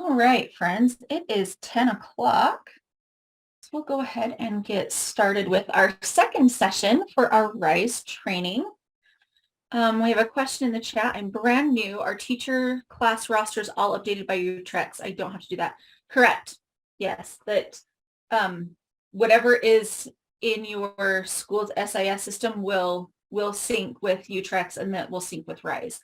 All right, friends, it is 10 o'clock. So we'll go ahead and get started with our second session for our RISE training. We have a question in the chat. I'm brand new. Our teacher class roster is all updated by Utrecht. I don't have to do that. Correct. Yes, that whatever is in your school's SIS system will sync with Utrecht, and that will sync with RISE.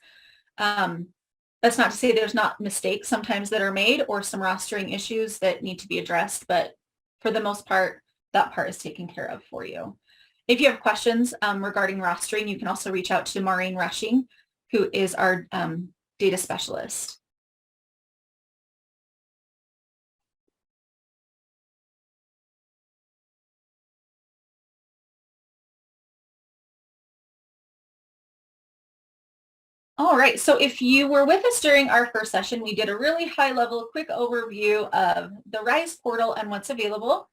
That's not to say there's not mistakes sometimes that are made or some rostering issues that need to be addressed, but for the most part, that part is taken care of for you. If you have questions regarding rostering, you can also reach out to Maureen Rushing, who is our data specialist. All right, so if you were with us during our first session, we did a really high-level quick overview of the RISE portal and what's available.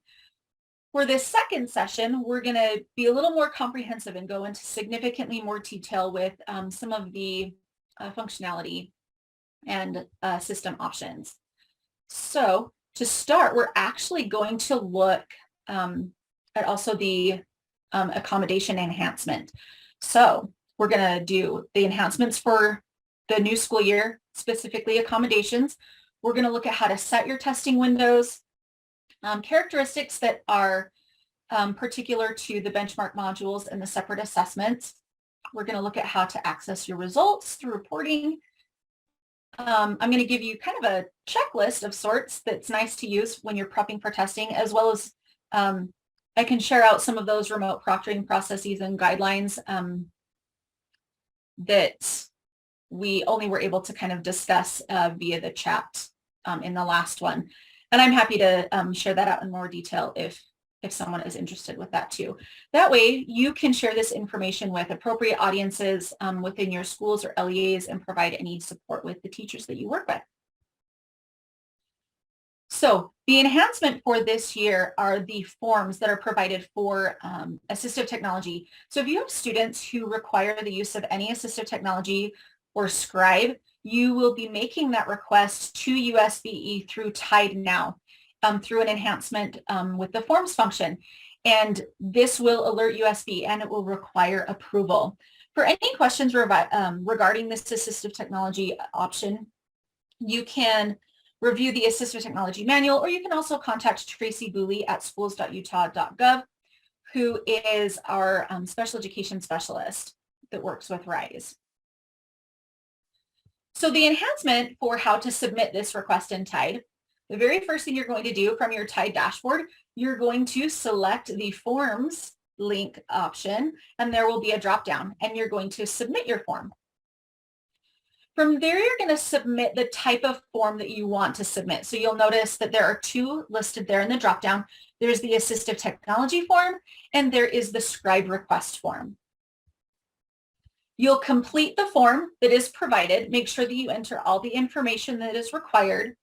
For this second session, we're going to be a little more comprehensive and go into significantly more detail with some of the functionality and system options. So to start, we're actually going to look at also the accommodation enhancement. So we're going to do the enhancements for the new school year, specifically accommodations. We're going to look at how to set your testing windows, characteristics that are particular to the benchmark modules and the separate assessments. We're going to look at how to access your results through reporting. I'm going to give you kind of a checklist of sorts that's nice to use when you're prepping for testing, as well as I can share out some of those remote proctoring processes and guidelines that we only were able to kind of discuss via the chat in the last one. And I'm happy to share that out in more detail if someone is interested with that too. That way you can share this information with appropriate audiences within your schools or LEAs and provide any support with the teachers that you work with. So the enhancement for this year are the forms that are provided for assistive technology. So if you have students who require the use of any assistive technology or scribe, you will be making that request to USBE through Tide now, through an enhancement with the forms function. And this will alert USB and it will require approval. For any questions regarding this assistive technology option, you can review the assistive technology manual, or you can also contact Tracy Booley at schools.utah.gov, who is our special education specialist that works with RISE. So the enhancement for how to submit this request in Tide, the very first thing you're going to do from your Tide dashboard, you're going to select the forms link option, and there will be a drop down, and you're going to submit your form. From there, you're going to submit the type of form that you want to submit. So you'll notice that there are two listed there in the dropdown. There's the assistive technology form, and there is the scribe request form. You'll complete the form that is provided. Make sure that you enter all the information that is required.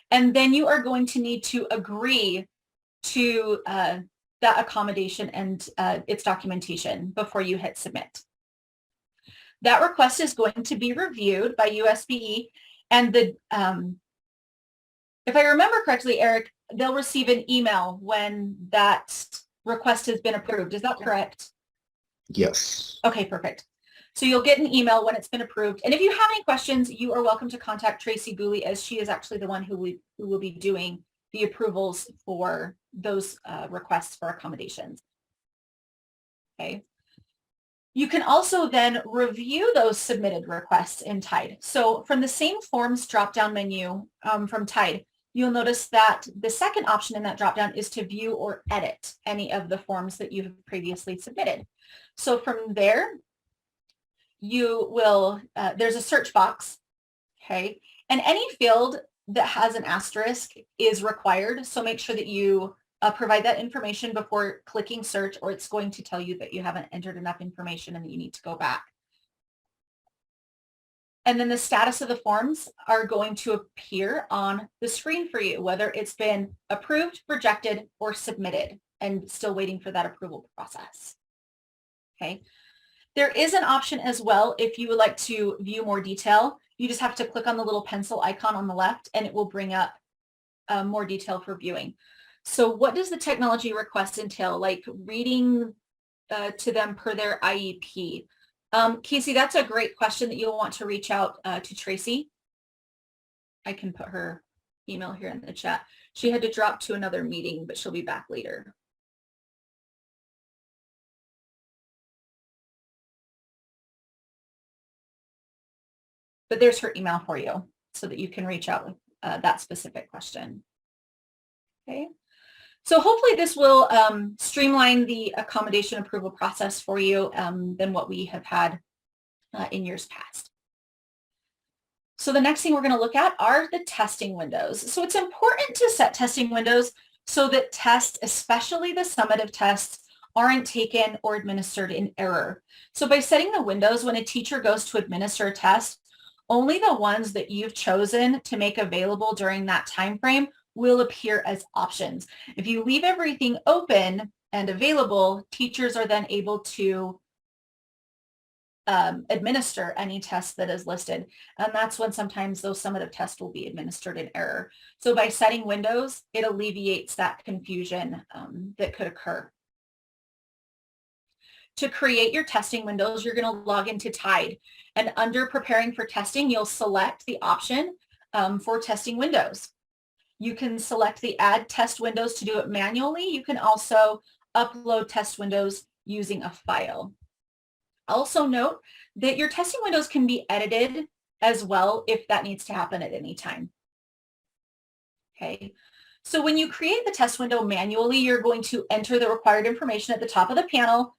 And then you are going to need to agree to that accommodation and its documentation before you hit submit. That request is going to be reviewed by USBE, and if I remember correctly, Eric, they'll receive an email when that request has been approved. Is that correct? Yes. Okay, perfect. So you'll get an email when it's been approved. And if you have any questions, you are welcome to contact Tracy Booley, as she is actually the one who will be doing the approvals for those requests for accommodations. Okay. You can also then review those submitted requests in Tide. So from the same forms drop-down menu from Tide, you'll notice that the second option in that drop-down is to view or edit any of the forms that you've previously submitted. So from there, you will, there's a search box, okay? And any field that has an asterisk is required. So make sure that you provide that information before clicking search, or it's going to tell you that you haven't entered enough information and that you need to go back. And then the status of the forms are going to appear on the screen for you, whether it's been approved, rejected, or submitted, and still waiting for that approval process. Okay. There is an option as well if you would like to view more detail. You just have to click on the little pencil icon on the left and it will bring up more detail for viewing. So what does the technology request entail? Like reading to them per their IEP. Casey, that's a great question that you'll want to reach out to Tracy. I can put her email here in the chat. She had to drop to another meeting, but she'll be back later. But there's her email for you so that you can reach out with that specific question. Okay. So hopefully this will streamline the accommodation approval process for you than what we have had in years past. So the next thing we're going to look at are the testing windows. So it's important to set testing windows so that tests, especially the summative tests, aren't taken or administered in error. So by setting the windows, when a teacher goes to administer a test, only the ones that you've chosen to make available during that time frame will appear as options. If you leave everything open and available, teachers are then able to administer any test that is listed. And that's when sometimes those summative tests will be administered in error. So by setting windows, it alleviates that confusion that could occur. To create your testing windows, you're going to log into Tide. And under preparing for testing, you'll select the option for testing windows. You can select the add test windows to do it manually. You can also upload test windows using a file. Also note that your testing windows can be edited as well if that needs to happen at any time. Okay, so when you create the test window manually, you're going to enter the required information at the top of the panel.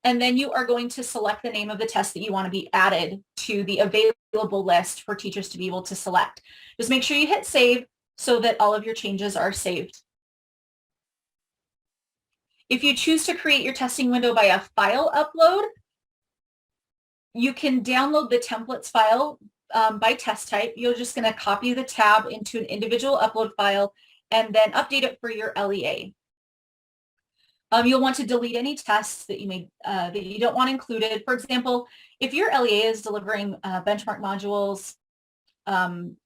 And then you are going to select the name of the test that you want to be added to the available list for teachers to be able to select. Just make sure you hit save so that all of your changes are saved. If you choose to create your testing window by a file upload, you can download the templates file by test type. You're just going to copy the tab into an individual upload file and then update it for your LEA. You'll want to delete any tests that you don't want included. For example, if your LEA is delivering benchmark modules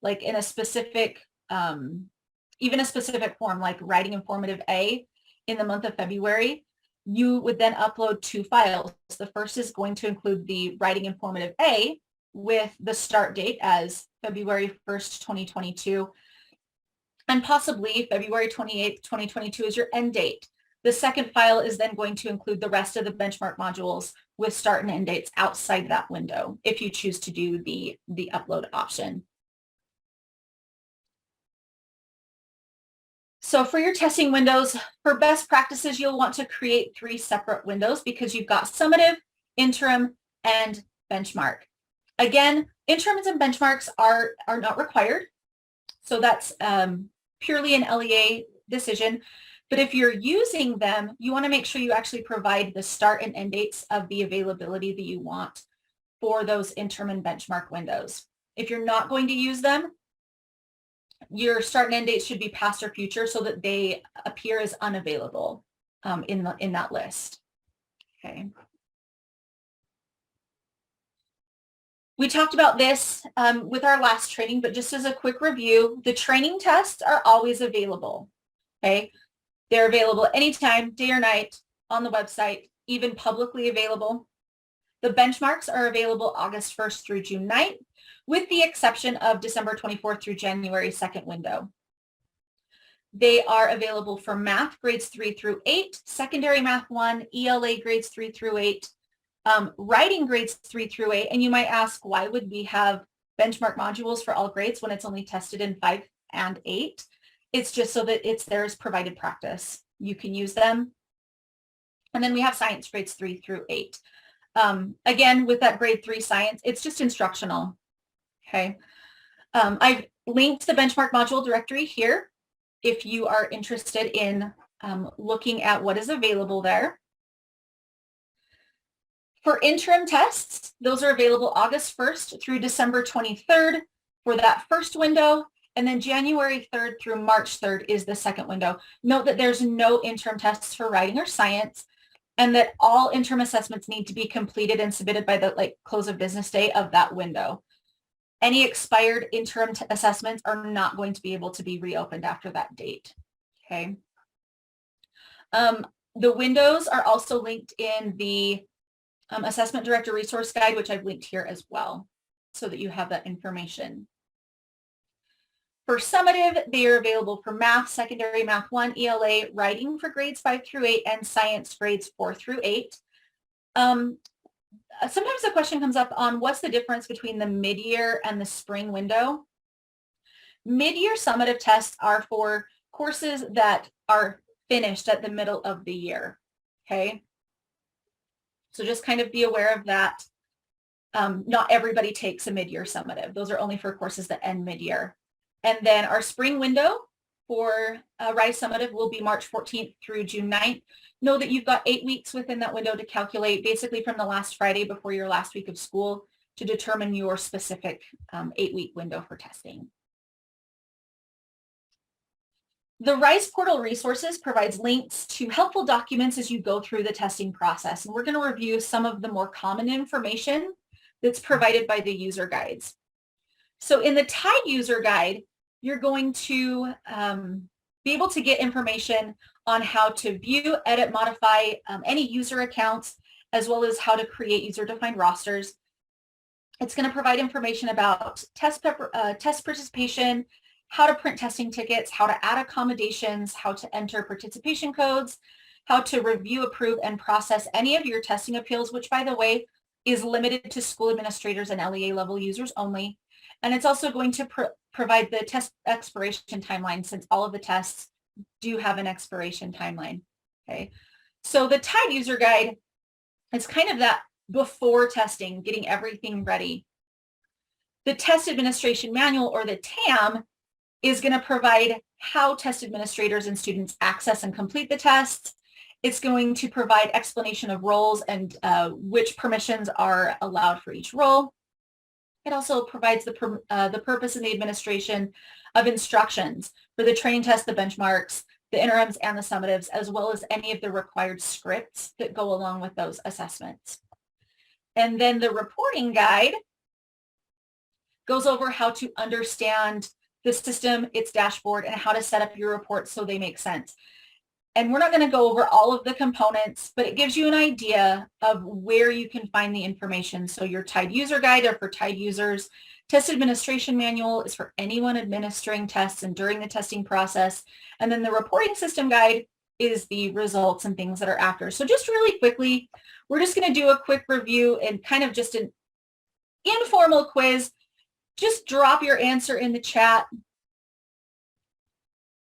like in a specific, even a specific form like writing informative A in the month of February, you would then upload 2 files. The first is going to include the writing informative A with the start date as February 1st, 2022, and possibly February 28th, 2022 is your end date. The second file is then going to include the rest of the benchmark modules with start and end dates outside that window if you choose to do the upload option. So for your testing windows, for best practices, you'll want to create 3 separate windows because you've got summative, interim, and benchmark. Again, interims and benchmarks are not required. So that's purely an LEA decision. But if you're using them, you want to make sure you actually provide the start and end dates of the availability that you want for those interim and benchmark windows. If you're not going to use them, your start and end dates should be past or future so that they appear as unavailable in that list. Okay. We talked about this with our last training, but just as a quick review, the training tests are always available. Okay. They're available anytime, day or night, on the website, even publicly available. The benchmarks are available August 1st through June 9th, with the exception of December 24th through January 2nd window. They are available for math grades 3 through 8, secondary math 1, ELA grades 3 through 8, writing grades 3 through 8. And you might ask, why would we have benchmark modules for all grades when it's only tested in 5 and 8? It's just so that it's there as provided practice. You can use them. And then we have science grades 3 through 8. Again, with that grade 3 science, it's just instructional. Okay. I've linked the benchmark module directory here if you are interested in looking at what is available there. For interim tests, those are available August 1st through December 23rd for that first window. And then January 3rd through March 3rd is the second window. Note that there's no interim tests for writing or science. and that all interim assessments need to be completed and submitted by the close of business day of that window. Any expired interim assessments are not going to be able to be reopened after that date. Okay. The windows are also linked in the Assessment Director Resource Guide, which I've linked here as well, so that you have that information. For summative, they are available for math, secondary math 1, ELA, writing for grades 5 through 8, and science grades 4 through 8. Sometimes the question comes up on what's the difference between the mid-year and the spring window. Mid-year summative tests are for courses that are finished at the middle of the year, okay? So just kind of be aware of that. Not everybody takes a mid-year summative. Those are only for courses that end mid-year. And then our spring window for RISE summative will be March 14th through June 9th. Know that you've got 8 weeks within that window to calculate, basically from the last Friday before your last week of school, to determine your specific 8-week window for testing. The RISE portal resources provides links to helpful documents as you go through the testing process. And we're going to review some of the more common information that's provided by the user guides. So in the TIDE user guide, you're going to be able to get information on how to view, edit, modify any user accounts, as well as how to create user-defined rosters. It's going to provide information about test participation, how to print testing tickets, how to add accommodations, how to enter participation codes, how to review, approve, and process any of your testing appeals, which, by the way, is limited to school administrators and LEA level users only. And it's also going to provide the test expiration timeline, since all of the tests do have an expiration timeline. Okay, so the TIDE user guide is kind of that before testing, getting everything ready. The test administration manual, or the TAM, is going to provide how test administrators and students access and complete the tests. It's going to provide explanation of roles and which permissions are allowed for each role. It also provides the purpose and the administration of instructions for the training tests, the benchmarks, the interims, and the summatives, as well as any of the required scripts that go along with those assessments. And then the reporting guide goes over how to understand the system, its dashboard, and how to set up your reports so they make sense. And we're not going to go over all of the components, but it gives you an idea of where you can find the information. So your TIDE user guide are for TIDE users. Test administration manual is for anyone administering tests and during the testing process. And then the reporting system guide is the results and things that are after. So just really quickly, we're just going to do a quick review and kind of just an informal quiz. Just drop your answer in the chat.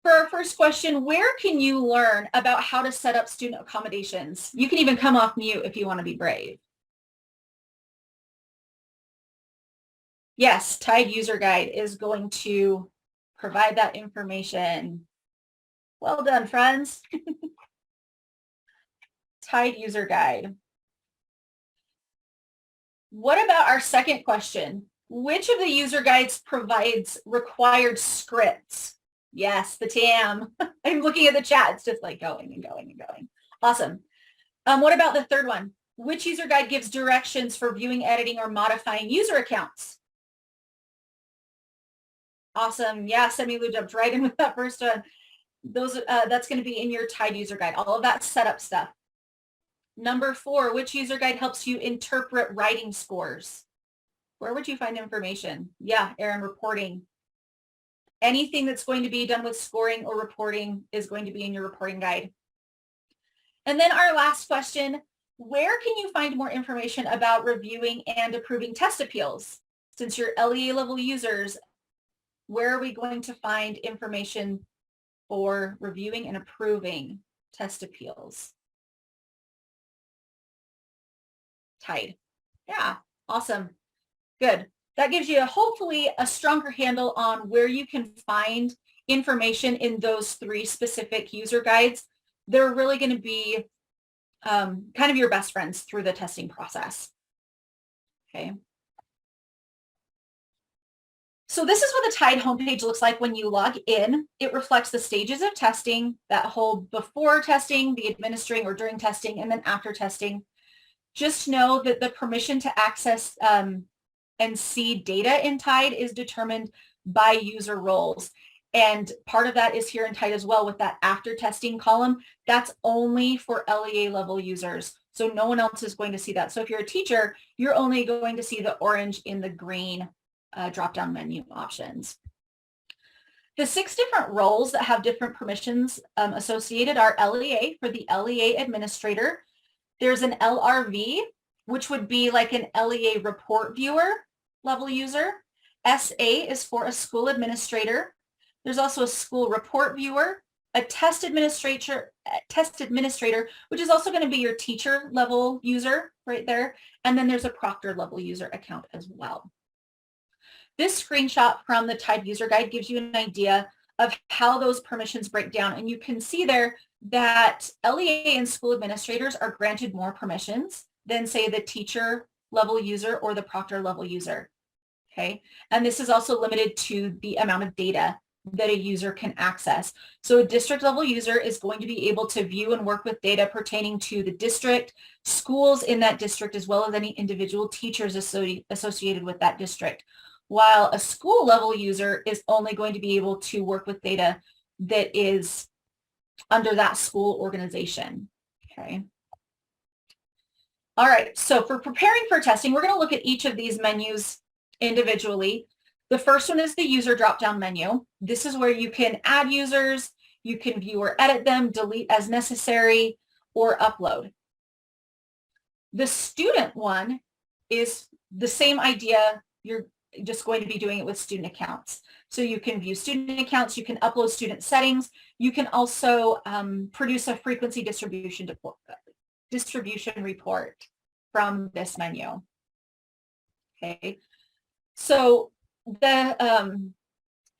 For our first question, where can you learn about how to set up student accommodations? You can even come off mute if you want to be brave. Yes, TIDE user guide is going to provide that information. Well done, friends. TIDE user guide. What about our second question? Which of the user guides provides required scripts? Yes, the TAM. I'm looking at the chat. It's just like going and going and going. Awesome. What about the third one? Which user guide gives directions for viewing, editing, or modifying user accounts? Awesome. Yeah, Semilu jumped right in with that first one. That's going to be in your TIDE user guide. All of that setup stuff. Number 4, which user guide helps you interpret writing scores? Where would you find information? Yeah, Aaron, reporting. Anything that's going to be done with scoring or reporting is going to be in your reporting guide. And then our last question, where can you find more information about reviewing and approving test appeals? Since you're LEA level users, where are we going to find information for reviewing and approving test appeals? TIDE. Yeah, awesome. Good. That gives you hopefully a stronger handle on where you can find information in those 3 specific user guides. They're really going to be kind of your best friends through the testing process. Okay. So this is what the TIDE homepage looks like when you log in. It reflects the stages of testing, that whole before testing, the administering or during testing, and then after testing. Just know that the permission to access and see data in TIDE is determined by user roles. And part of that is here in TIDE as well with that after testing column. That's only for LEA level users. So no one else is going to see that. So if you're a teacher, you're only going to see the orange in the green drop-down menu options. The 6 different roles that have different permissions associated are LEA for the LEA administrator. There's an LRV, which would be like an LEA report viewer level user. SA is for a school administrator. There's also a school report viewer, a test administrator, which is also going to be your teacher level user right there. And then there's a proctor level user account as well. This screenshot from the TIDE user guide gives you an idea of how those permissions break down. And you can see there that LEA and school administrators are granted more permissions than, say, the teacher level user or the proctor level user. Okay. And this is also limited to the amount of data that a user can access. So a district level user is going to be able to view and work with data pertaining to the district, schools in that district, as well as any individual teachers associated with that district. While a school level user is only going to be able to work with data that is under that school organization. Okay. All right, so for preparing for testing, we're going to look at each of these menus individually. The first one is the user drop-down menu. This is where you can add users, you can view or edit them, delete as necessary, or upload. The student one is the same idea. You're just going to be doing it with student accounts. So you can view student accounts, you can upload student settings, you can also produce a frequency distribution report from this menu. Okay, so the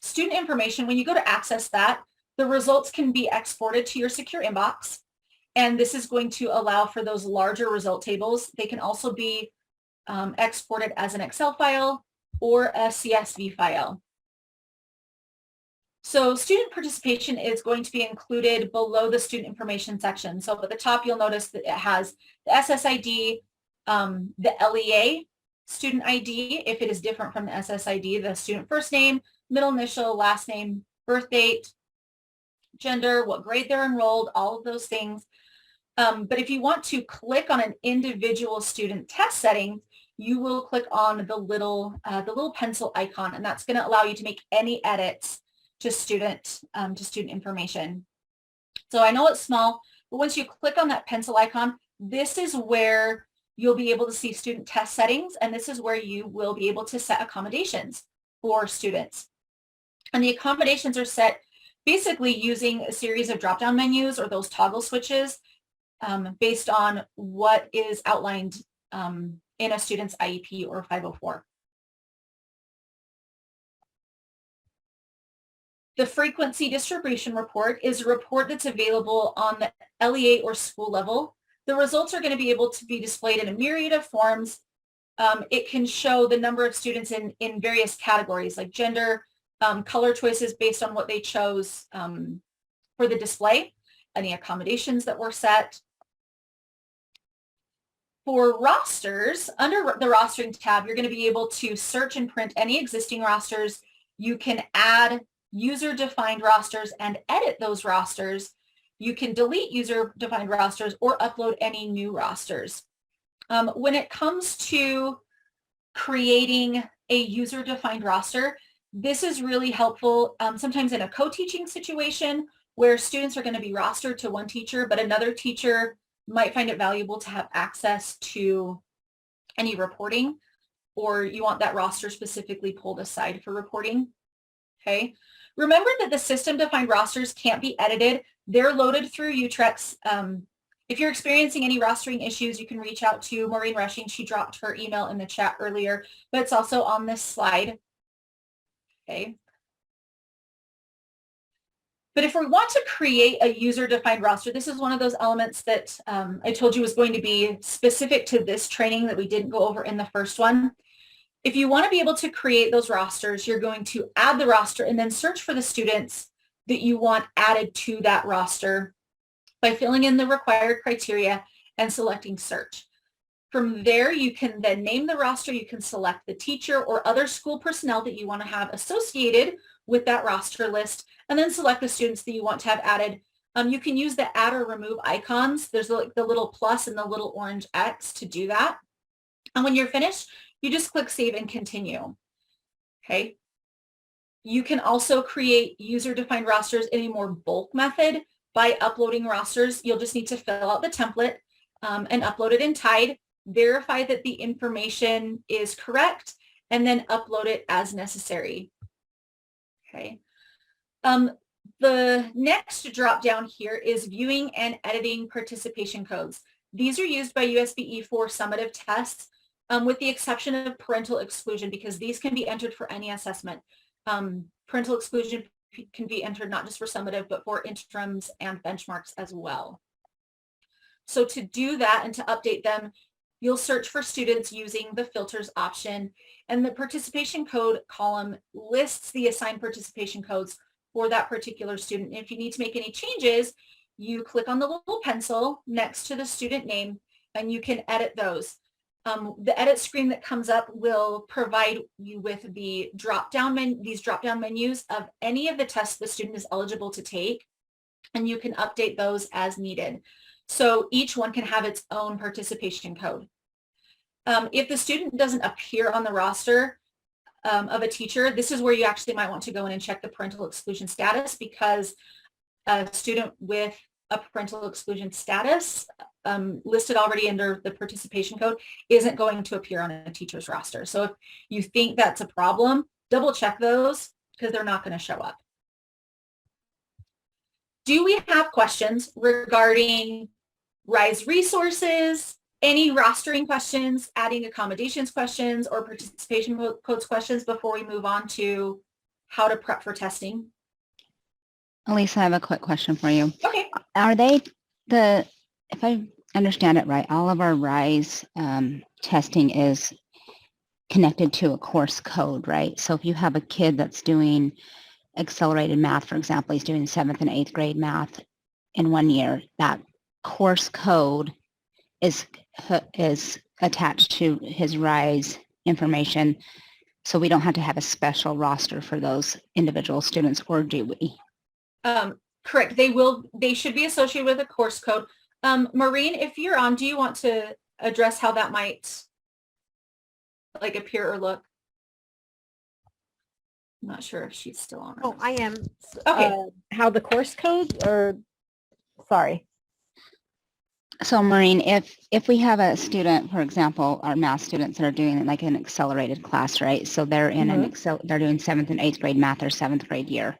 student information, when you go to access that, the results can be exported to your secure inbox. And this is going to allow for those larger result tables. They can also be exported as an Excel file or a CSV file. So student participation is going to be included below the student information section. So at the top, you'll notice that it has the SSID, the LEA student ID, if it is different from the SSID, the student first name, middle initial, last name, birth date, gender, what grade they're enrolled, all of those things. But if you want to click on an individual student test setting, you will click on the little pencil icon, and that's going to allow you to make any edits to student information. So I know it's small, but once you click on that pencil icon, this is where you'll be able to see student test settings, and this is where you will be able to set accommodations for students. And the accommodations are set basically using a series of drop-down menus or those toggle switches based on what is outlined in a student's IEP or 504. The frequency distribution report is a report that's available on the LEA or school level. The results are going to be able to be displayed in a myriad of forms. It can show the number of students in various categories like gender, color choices based on what they chose for the display, and the accommodations that were set. For rosters, under the rostering tab, you're going to be able to search and print any existing rosters. You can add user-defined rosters and edit those rosters. You can delete user-defined rosters or upload any new rosters. When it comes to creating a user-defined roster, this is really helpful sometimes in a co-teaching situation where students are going to be rostered to one teacher, but another teacher might find it valuable to have access to any reporting, or you want that roster specifically pulled aside for reporting. Okay. Remember that the system-defined rosters can't be edited. They're loaded through Utrex. If you're experiencing any rostering issues, you can reach out to Maureen Rushing. She dropped her email in the chat earlier, but it's also on this slide. Okay. But if we want to create a user-defined roster, this is one of those elements that I told you was going to be specific to this training that we didn't go over in the first one. If you want to be able to create those rosters, you're going to add the roster and then search for the students that you want added to that roster by filling in the required criteria and selecting search. From there, you can then name the roster. You can select the teacher or other school personnel that you want to have associated with that roster list, and then select the students that you want to have added. You can use the add or remove icons. There's like the little plus and the little orange X to do that. And when you're finished, you just click save and continue. Okay. You can also create user-defined rosters in a more bulk method by uploading rosters. You'll just need to fill out the template and upload it in Tide, verify that the information is correct, and then upload it as necessary. Okay. The next drop down here is viewing and editing participation codes. These are used by USBE for summative tests, with the exception of parental exclusion, because these can be entered for any assessment. Parental exclusion can be entered not just for summative, but for interims and benchmarks as well. So to do that and to update them, you'll search for students using the filters option, and the participation code column lists the assigned participation codes for that particular student. If you need to make any changes, you click on the little pencil next to the student name and you can edit those. The edit screen that comes up will provide you with the these drop-down menus of any of the tests the student is eligible to take, and you can update those as needed. So each one can have its own participation code. If the student doesn't appear on the roster of a teacher, this is where you actually might want to go in and check the parental exclusion status, because a student with a parental exclusion status listed already under the participation code isn't going to appear on a teacher's roster. So if you think that's a problem, double check those, because they're not going to show up. Do we have questions regarding RISE resources, any rostering questions, adding accommodations questions, or participation codes questions before we move on to how to prep for testing? Elisa, I have a quick question for you. Okay. Are if I understand it right, all of our RISE testing is connected to a course code, right? So if you have a kid that's doing accelerated math, for example, he's doing 7th and 8th grade math in 1 year, that course code is attached to his RISE information. So we don't have to have a special roster for those individual students, or do we? Correct. They should be associated with a course code. Maureen, if you're on, do you want to address how that might like appear or look? I'm not sure if she's still on. Oh, I am. Okay. How the course codes, or sorry. So Maureen, if we have a student, for example, our math students that are doing like an accelerated class, right? So they're in they're doing 7th and 8th grade math, or 7th grade year.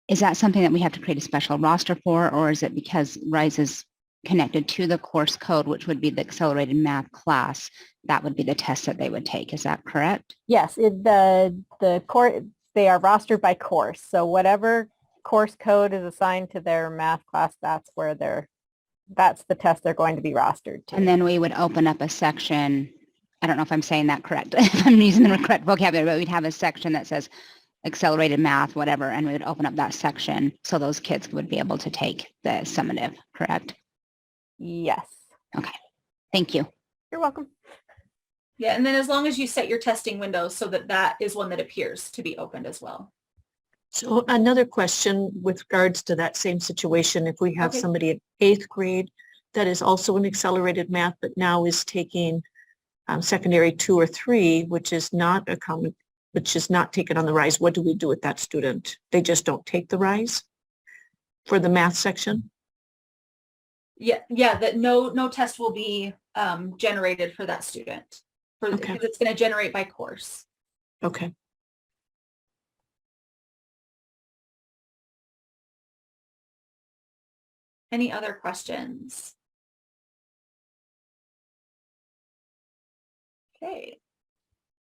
Is that something that we have to create a special roster for, or is it because RISE is connected to the course code, which would be the accelerated math class, that would be the test that they would take? Is that correct? Yes, the course, they are rostered by course. So whatever course code is assigned to their math class, that's the test they're going to be rostered to. And then we would open up a section. I don't know if I'm saying that correct, if I'm using the correct vocabulary, but we'd have a section that says accelerated math, whatever, and we would open up that section so those kids would be able to take the summative, correct? Yes. Okay, thank you. You're welcome. Yeah, and then as long as you set your testing windows so that is one that appears to be opened as well. So another question with regards to that same situation, if we have Okay. somebody in 8th grade that is also in accelerated math, but now is taking secondary 2 or 3, which is not taken on the RISE, what do we do with that student? They just don't take the RISE for the math section? Yeah, that no test will be generated for that student, because it's going to generate by course. Okay. Any other questions? Okay.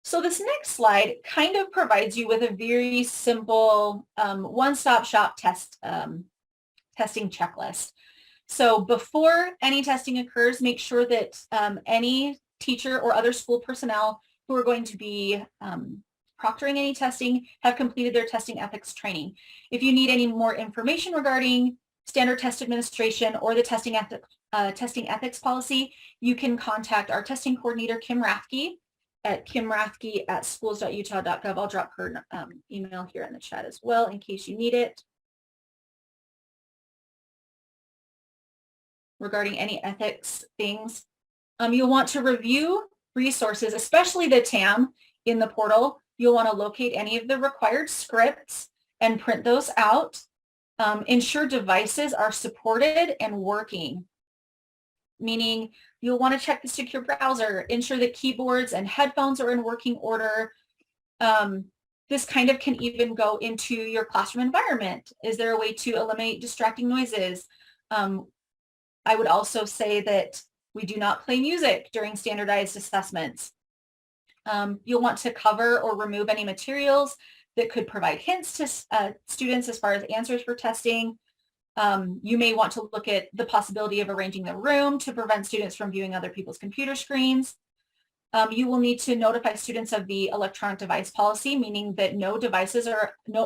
So this next slide kind of provides you with a very simple one-stop shop testing checklist. So before any testing occurs, make sure that any teacher, or other school personnel who are going to be proctoring any testing have completed their testing ethics training. If you need any more information regarding standard test administration or the testing ethics policy, you can contact our testing coordinator, Kim Rathke, at kimrathke@schools.utah.gov. I'll drop her email here in the chat as well in case you need it. Regarding any ethics things, you'll want to review resources, especially the TAM in the portal. You'll want to locate any of the required scripts and print those out. Ensure devices are supported and working, meaning you'll want to check the secure browser, ensure that keyboards and headphones are in working order. This kind of can even go into your classroom environment. Is there a way to eliminate distracting noises? I would also say that we do not play music during standardized assessments. You'll want to cover or remove any materials that could provide hints to students as far as answers for testing. You may want to look at the possibility of arranging the room to prevent students from viewing other people's computer screens. You will need to notify students of the electronic device policy, meaning that no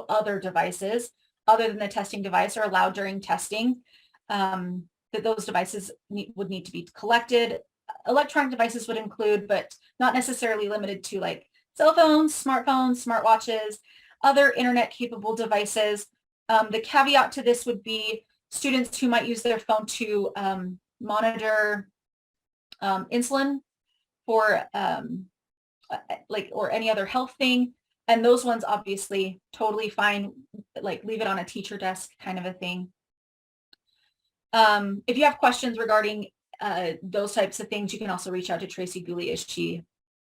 other devices other than the testing device are allowed during testing. That those devices would need to be collected. Electronic devices would include, but not necessarily limited to, like cell phones, smartphones, smartwatches, other internet capable devices. The caveat to this would be students who might use their phone to monitor insulin for or any other health thing. And those ones obviously totally fine, like leave it on a teacher desk kind of a thing. If you have questions regarding those types of things, you can also reach out to Tracy Gooley, as she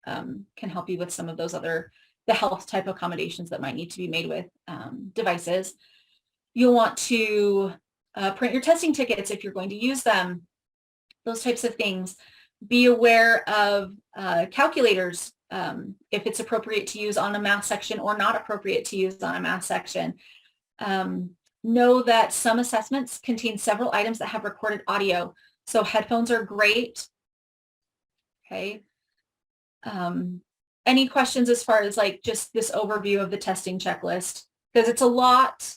can help you with some of those the health type accommodations that might need to be made with devices. You'll want to print your testing tickets if you're going to use them, those types of things. Be aware of calculators, if it's appropriate to use on a math section or not appropriate to use on a math section. Know that some assessments contain several items that have recorded audio. So headphones are great. Okay. Any questions as far as like just this overview of the testing checklist? Because it's a lot,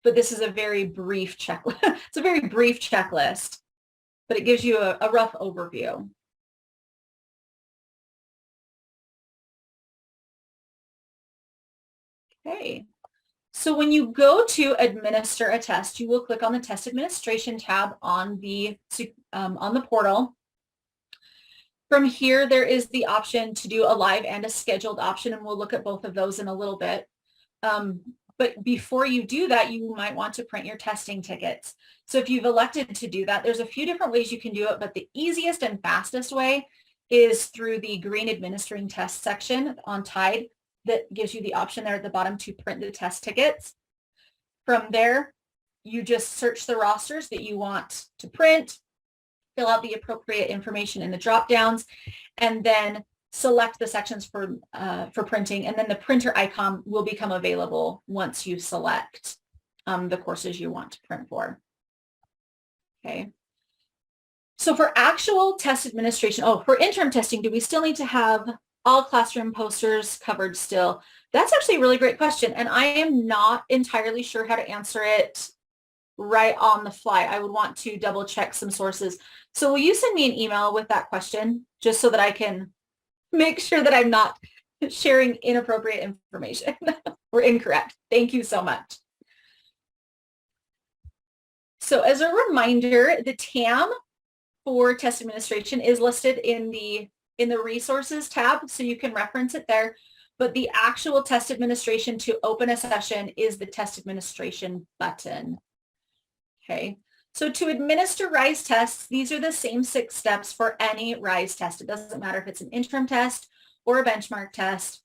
but this is a very brief checklist. It's a very brief checklist, but it gives you a rough overview. Okay. So when you go to administer a test, you will click on the test administration tab on the portal. From here, there is the option to do a live and a scheduled option, and we'll look at both of those in a little bit. But before you do that, you might want to print your testing tickets. So if you've elected to do that, there's a few different ways you can do it, but the easiest and fastest way is through the green administering test section on Tide. That gives you the option there at the bottom to print the test tickets. From there, you just search the rosters that you want to print, fill out the appropriate information in the drop downs, and then select the sections for printing. And then the printer icon will become available once you select the courses you want to print for. Okay. So for actual test administration, for interim testing, do we still need to have all classroom posters covered still? That's actually a really great question, and I am not entirely sure how to answer it right on the fly. I would want to double check some sources. So will you send me an email with that question, just so that I can make sure that I'm not sharing inappropriate information or incorrect? Thank you so much. So as a reminder, the TAM for test administration is listed in the resources tab, so you can reference it there. But the actual test administration to open a session is the test administration button. Okay, so to administer RISE tests, these are the same 6 steps for any RISE test. It doesn't matter if it's an interim test or a benchmark test.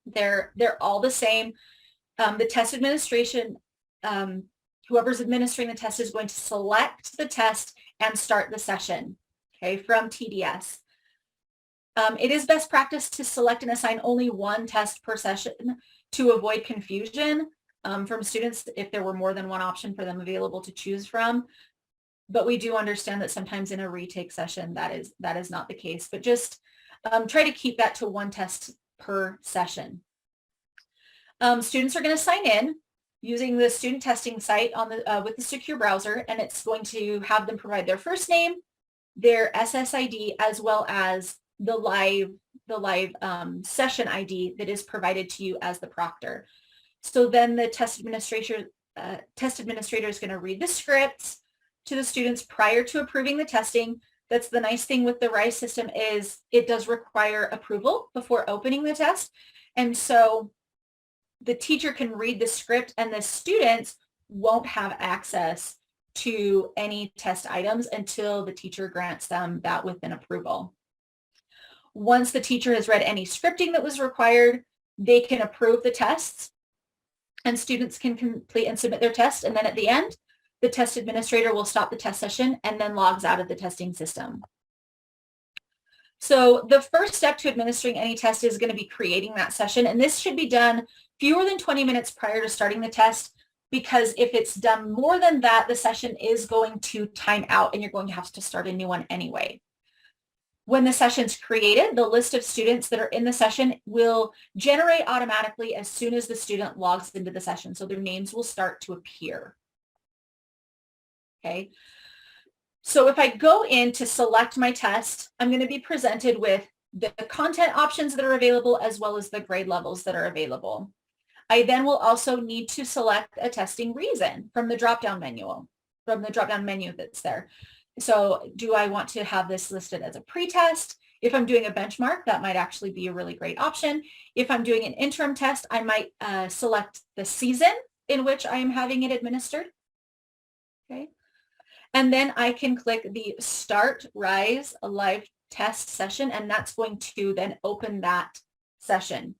They're all the same. The test administration, whoever's administering the test is going to select the test and start the session, okay, from TDS. It is best practice to select and assign only one test per session to avoid confusion from students if there were more than one option for them available to choose from. But we do understand that sometimes in a retake session that is not the case. But just Try to keep that to 1 test per session. Students are going to sign in using the student testing site on the with the secure browser, and it's going to have them provide their first name, their SSID, as well as the live session ID that is provided to you as the proctor. So then the test administrator is going to read the scripts to the students prior to approving the testing. That's the nice thing with the RISE system, is it does require approval before opening the test. And so the teacher can read the script and the students won't have access to any test items until the teacher grants them that with an approval. Once the teacher has read any scripting that was required, they can approve the tests and students can complete and submit their test. And then at the end, the test administrator will stop the test session and then logs out of the testing system. So the first step to administering any test is going to be creating that session. And this should be done fewer than 20 minutes prior to starting the test, because if it's done more than that, the session is going to time out and you're going to have to start a new one anyway. When the session's created, the list of students that are in the session will generate automatically as soon as the student logs into the session. So their names will start to appear. Okay. So if I go in to select my test, I'm going to be presented with the content options that are available as well as the grade levels that are available. I then will also need to select a testing reason from the drop-down menu, that's there. So do I want to have this listed as a pretest? If I'm doing a benchmark, that might actually be a really great option. If I'm doing an interim test, I might select the season in which I am having it administered. Okay. And then I can click the Start RISE Live Test Session, and that's going to then open that session.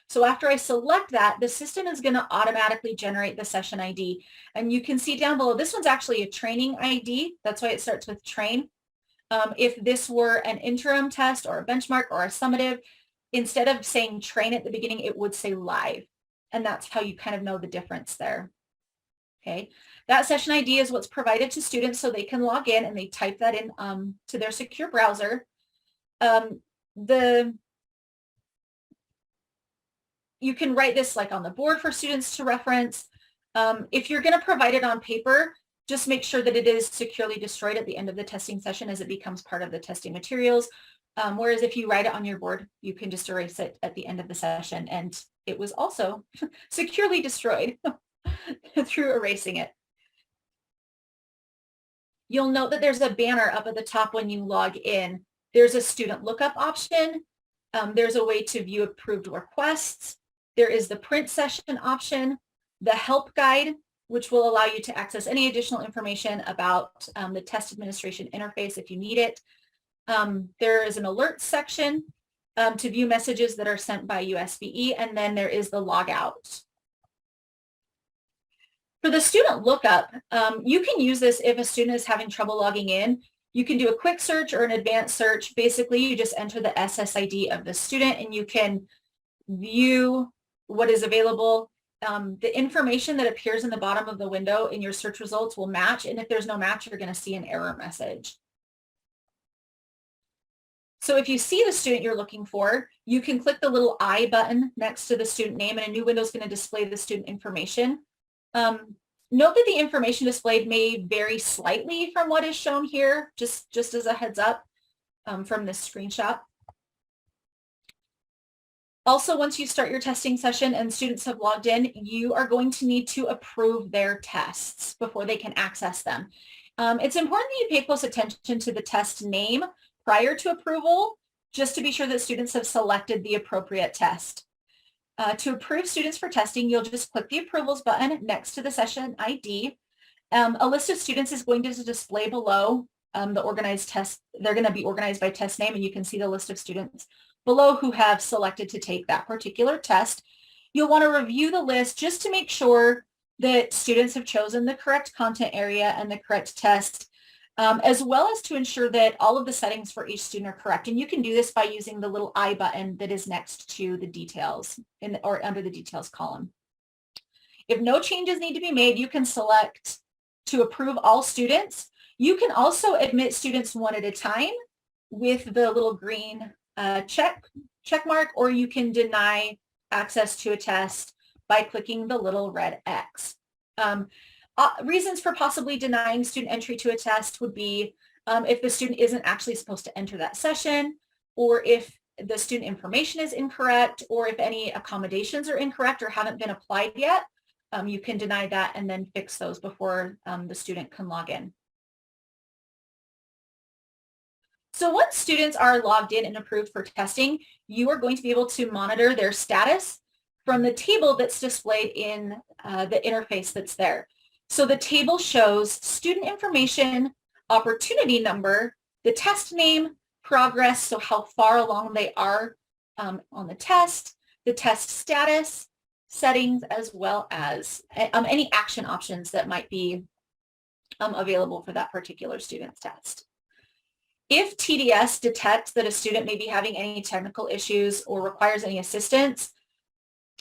So after I select that, the system is going to automatically generate the session ID. And you can see down below, this one's actually a training ID. That's why it starts with train. If this were an interim test or a benchmark or a summative, instead of saying train at the beginning, it would say live. And that's how you kind of know the difference there. Okay. That session ID is what's provided to students so they can log in and they type that in to their secure browser. You can write this like on the board for students to reference. If you're going to provide it on paper, just make sure that it is securely destroyed at the end of the testing session as it becomes part of the testing materials. Whereas if you write it on your board, you can just erase it at the end of the session and it was also securely destroyed through erasing it. You'll note that there's a banner up at the top when you log in. There's a student lookup option. There's a way to view approved requests. There is the print session option, the help guide, which will allow you to access any additional information about the test administration interface if you need it. There is an alert section to view messages that are sent by USBE, and then there is the logout. For the student lookup, you can use this if a student is having trouble logging in. You can do a quick search or an advanced search. Basically, you just enter the SSID of the student and you can view what is available. The information that appears in the bottom of the window in your search results will match. And if there's no match, you're going to see an error message. So if you see the student you're looking for, you can click the little I button next to the student name and a new window is going to display the student information. Note that the information displayed may vary slightly from what is shown here, just as a heads up from this screenshot. Also, once you start your testing session and students have logged in, you are going to need to approve their tests before they can access them. It's important that you pay close attention to the test name prior to approval, just to be sure that students have selected the appropriate test. To approve students for testing, you'll just click the approvals button next to the session ID. A list of students is going to display below the organized test. They're going to be organized by test name, and you can see the list of students below who have selected to take that particular test. You'll want to review the list just to make sure that students have chosen the correct content area and the correct test, as well as to ensure that all of the settings for each student are correct. And you can do this by using the little I button that is next to the details or under the details column. If no changes need to be made, you can select to approve all students. You can also admit students one at a time with the little green check mark, or you can deny access to a test by clicking the little red X. Reasons for possibly denying student entry to a test would be if the student isn't actually supposed to enter that session, or if the student information is incorrect, or if any accommodations are incorrect or haven't been applied yet. You can deny that and then fix those before the student can log in. So once students are logged in and approved for testing, you are going to be able to monitor their status from the table that's displayed in the interface that's there. So the table shows student information, opportunity number, the test name, progress, so how far along they are on the test status, settings, as well as any action options that might be available for that particular student's test. If TDS detects that a student may be having any technical issues or requires any assistance,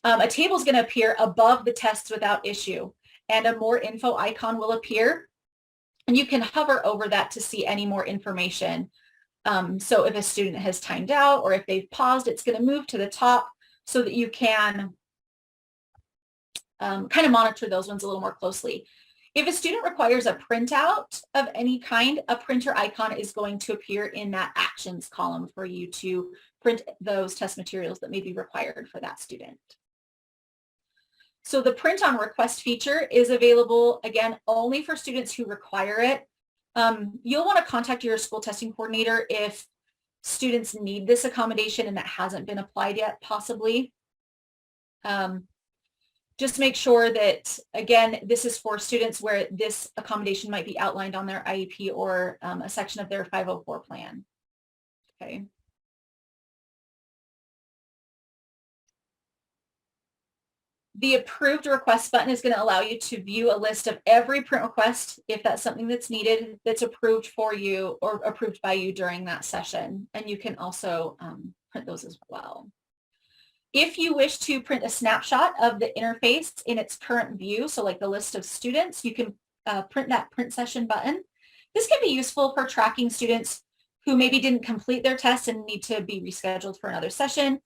a table is going to appear above the tests without issue, and a more info icon will appear, and you can hover over that to see any more information. So if a student has timed out or if they've paused, it's going to move to the top so that you can kind of monitor those ones a little more closely. If a student requires a printout of any kind, a printer icon is going to appear in that actions column for you to print those test materials that may be required for that student. So the print on request feature is available, again, only for students who require it. You'll want to contact your school testing coordinator if students need this accommodation and that hasn't been applied yet, possibly. Just make sure that, again, this is for students where this accommodation might be outlined on their IEP or a section of their 504 plan. Okay. The approved request button is going to allow you to view a list of every print request, if that's something that's needed, that's approved for you or approved by you during that session. And you can also print those as well. If you wish to print a snapshot of the interface in its current view, so like the list of students, you can print that print session button. This can be useful for tracking students who maybe didn't complete their test and need to be rescheduled for another session.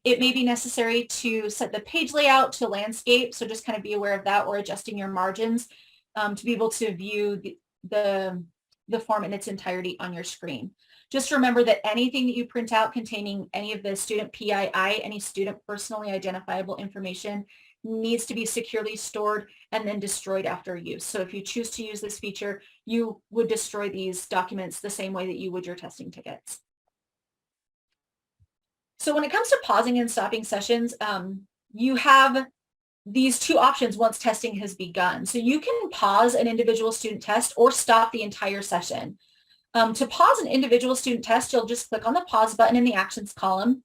It may be necessary to set the page layout to landscape, so just kind of be aware of that, or adjusting your margins to be able to view the form in its entirety on your screen. Just remember that anything that you print out containing any of the student PII, any student personally identifiable information, needs to be securely stored and then destroyed after use. So if you choose to use this feature, you would destroy these documents the same way that you would your testing tickets. So when it comes to pausing and stopping sessions, you have these two options once testing has begun. So you can pause an individual student test or stop the entire session. To pause an individual student test, you'll just click on the pause button in the actions column.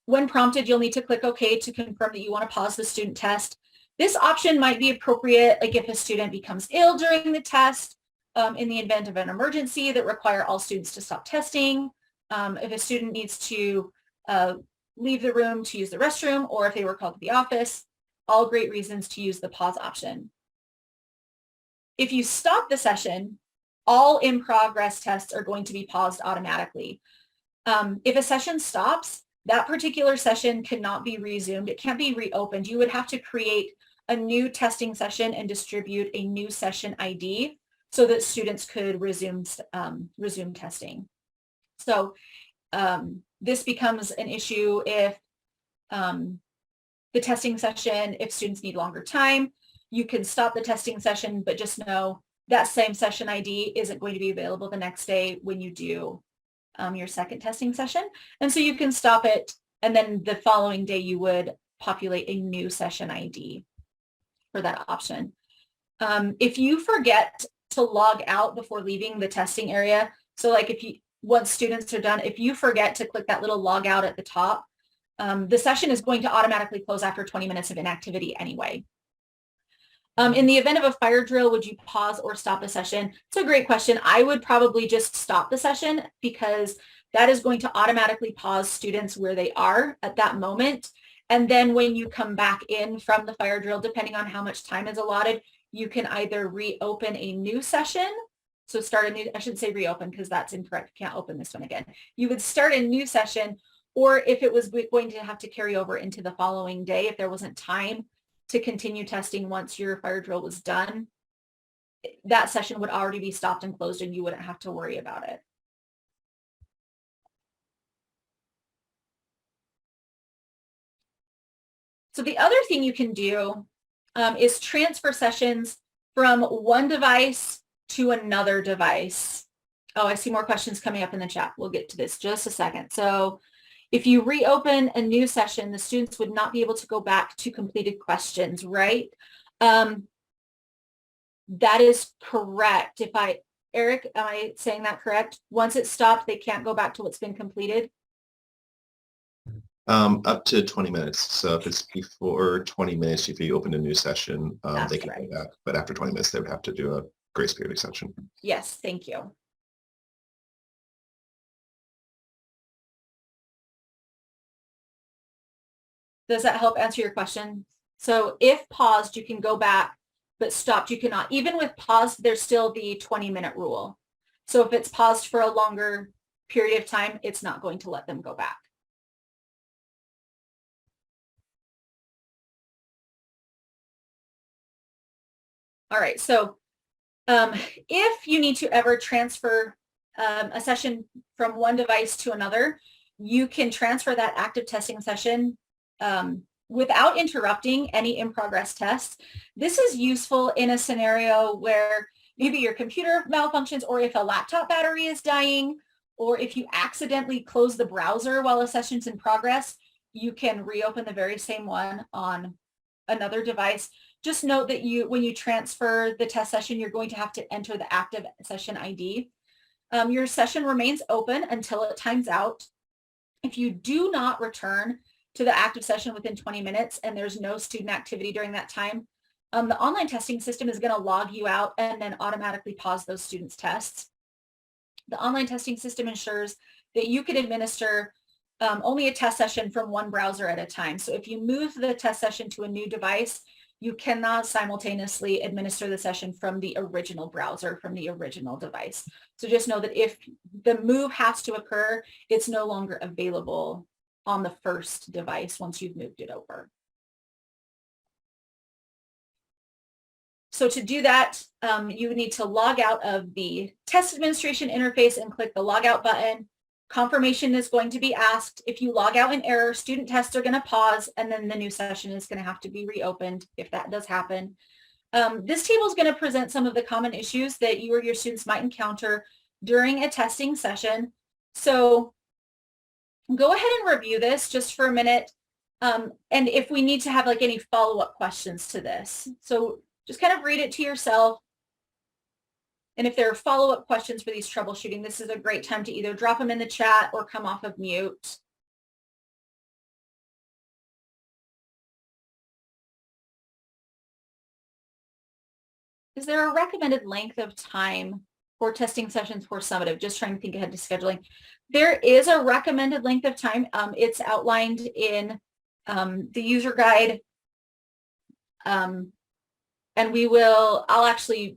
When prompted, you'll need to click OK to confirm that you want to pause the student test. This option might be appropriate, like if a student becomes ill during the test, in the event of an emergency that require all students to stop testing, if a student needs to leave the room to use the restroom, or if they were called to the office, all great reasons to use the pause option. If you stop the session, all in progress tests are going to be paused automatically. If a session stops, that particular session cannot be resumed. It can't be reopened. You would have to create a new testing session and distribute a new session ID so that students could resume testing. So this becomes an issue if the testing session, if students need longer time, you can stop the testing session, but just know that same session ID isn't going to be available the next day when you do your second testing session. And so you can stop it, and then the following day you would populate a new session ID for that option. If you forget to log out before leaving the testing area, so like once students are done, if you forget to click that little log out at the top, the session is going to automatically close after 20 minutes of inactivity anyway. In the event of a fire drill, would you pause or stop a session? It's a great question. I would probably just stop the session, because that is going to automatically pause students where they are at that moment. And then when you come back in from the fire drill, depending on how much time is allotted, you can either reopen a new session So start a new, I shouldn't say reopen because that's incorrect. You can't open this one again. You would start a new session, or if it was going to have to carry over into the following day, if there wasn't time to continue testing once your fire drill was done, that session would already be stopped and closed and you wouldn't have to worry about it. So the other thing you can do is transfer sessions from one device to another device. Oh, I see more questions coming up in the chat. We'll get to this just a second. So if you reopen a new session, the students would not be able to go back to completed questions, right? That is correct. Eric, am I saying that correct? Once it's stopped, they can't go back to what's been completed? Up to 20 minutes. So if it's before 20 minutes, if you open a new session, they can go back. But after 20 minutes, they would have to do a grace period extension. Yes, thank you. Does that help answer your question? So if paused, you can go back, but stopped, you cannot. Even with paused, there's still the 20-minute rule. So if it's paused for a longer period of time, it's not going to let them go back. All right, so if you need to ever transfer a session from one device to another, you can transfer that active testing session without interrupting any in-progress tests. This is useful in a scenario where maybe your computer malfunctions, or if a laptop battery is dying, or if you accidentally close the browser while a session's in progress, you can reopen the very same one on another device. Just note that when you transfer the test session, you're going to have to enter the active session ID. Your session remains open until it times out. If you do not return to the active session within 20 minutes and there's no student activity during that time, the online testing system is going to log you out and then automatically pause those students' tests. The online testing system ensures that you can administer only a test session from one browser at a time. So if you move the test session to a new device, you cannot simultaneously administer the session from the original browser, from the original device. So just know that if the move has to occur, it's no longer available on the first device once you've moved it over. So to do that, you need to log out of the test administration interface and click the logout button. Confirmation is going to be asked. If you log out in error, student tests are going to pause, and then the new session is going to have to be reopened if that does happen. This table is going to present some of the common issues that you or your students might encounter during a testing session. So go ahead and review this just for a minute. And if we need to have like any follow-up questions to this. So just kind of read it to yourself. And if there are follow-up questions for these troubleshooting, this is a great time to either drop them in the chat or come off of mute. Is there a recommended length of time for testing sessions for summative? Just trying to think ahead to scheduling. There is a recommended length of time. It's outlined in the user guide. And I'll actually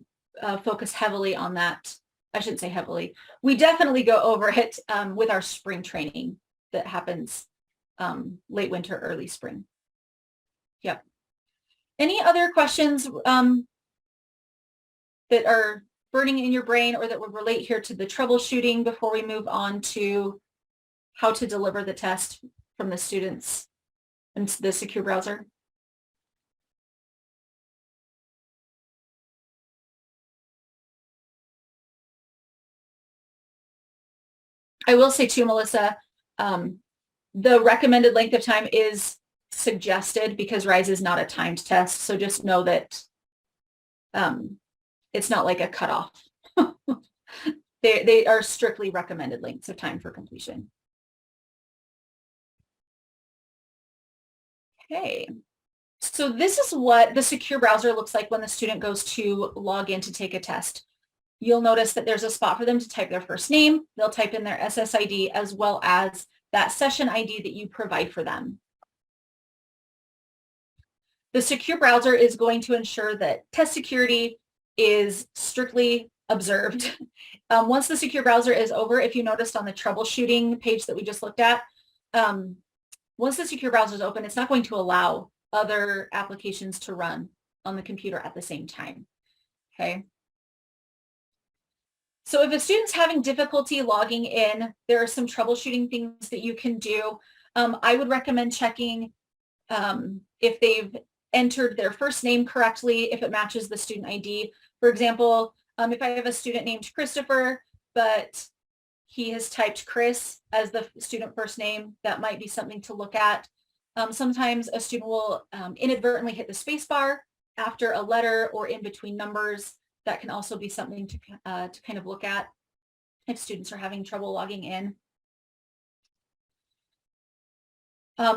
focus heavily on that. I shouldn't say heavily. We definitely go over it with our spring training that happens late winter, early spring. Yep. Any other questions that are burning in your brain or that would relate here to the troubleshooting before we move on to how to deliver the test from the students and the secure browser? I will say too, Melissa, the recommended length of time is suggested because RISE is not a timed test. So just know that it's not like a cutoff. They are strictly recommended lengths of time for completion. Okay. So this is what the secure browser looks like when the student goes to log in to take a test. You'll notice that there's a spot for them to type their first name. They'll type in their SSID as well as that session ID that you provide for them. The secure browser is going to ensure that test security is strictly observed. Once the secure browser is over, if you noticed on the troubleshooting page that we just looked at, once the secure browser is open, it's not going to allow other applications to run on the computer at the same time. Okay. So if a student's having difficulty logging in, there are some troubleshooting things that you can do. I would recommend checking if they've entered their first name correctly, if it matches the student ID. For example, if I have a student named Christopher, but he has typed Chris as the student first name, that might be something to look at. Sometimes a student will inadvertently hit the space bar after a letter or in between numbers. That can also be something to kind of look at if students are having trouble logging in.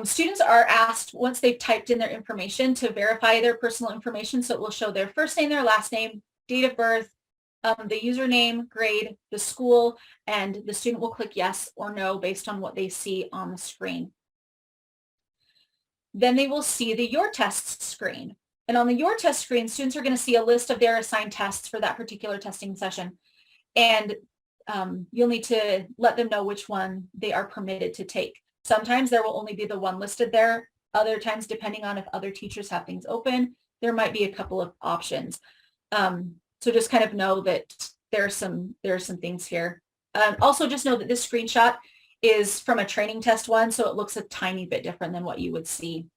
Students are asked, once they've typed in their information, to verify their personal information. So it will show their first name, their last name, date of birth, the username, grade, the school, and the student will click yes or no based on what they see on the screen. Then they will see the Your Tests screen. And on the Your Test screen, students are going to see a list of their assigned tests for that particular testing session. And you'll need to let them know which one they are permitted to take. Sometimes there will only be the one listed there. Other times, depending on if other teachers have things open, there might be a couple of options. So just kind of know that there are some things here. Also just know that this screenshot is from a training test one, so it looks a tiny bit different than what you would see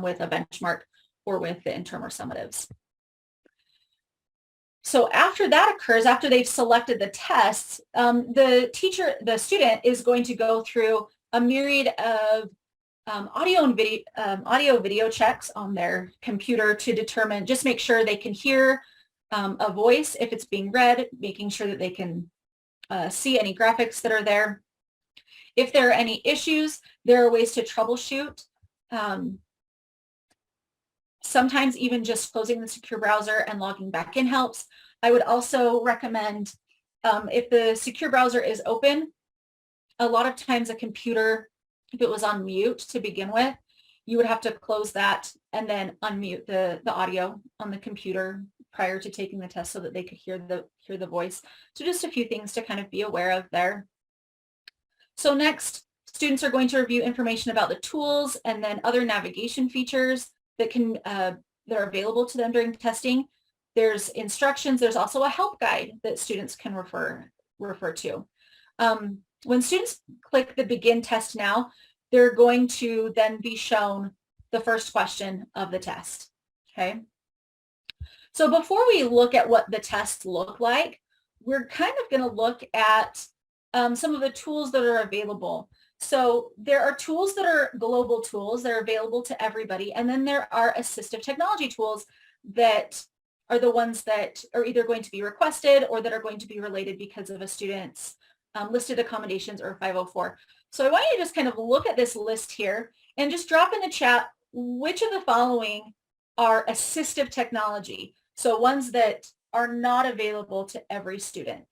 with a benchmark or with the interim or summatives. So after that occurs, after they've selected the tests, the student is going to go through a myriad of audio video checks on their computer to determine, just make sure they can hear a voice if it's being read, making sure that they can see any graphics that are there. If there are any issues, there are ways to troubleshoot. Sometimes even just closing the secure browser and logging back in helps. I would also recommend, if the secure browser is open, a lot of times a computer, if it was on mute to begin with, you would have to close that and then unmute the audio on the computer prior to taking the test so that they could hear the voice. So just a few things to kind of be aware of there. So next, students are going to review information about the tools and then other navigation features that are available to them during testing. There's instructions. There's also a help guide that students can refer to. When students click the Begin Test Now, they're going to then be shown the first question of the test. Okay. So before we look at what the tests look like, we're kind of going to look at some of the tools that are available. So there are tools that are global tools that are available to everybody. And then there are assistive technology tools that are the ones that are either going to be requested or that are going to be related because of a student's listed accommodations or 504. So I want you to just kind of look at this list here and just drop in the chat which of the following are assistive technology. So ones that are not available to every student.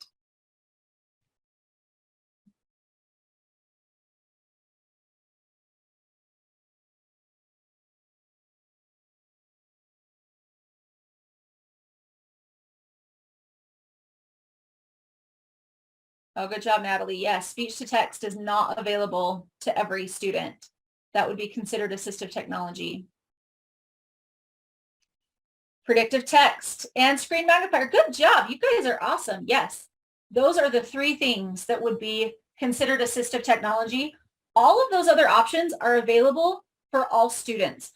Oh, good job, Natalie. Yes, speech to text is not available to every student. That would be considered assistive technology. Predictive text and screen magnifier. Good job. You guys are awesome. Yes, those are the three things that would be considered assistive technology. All of those other options are available for all students.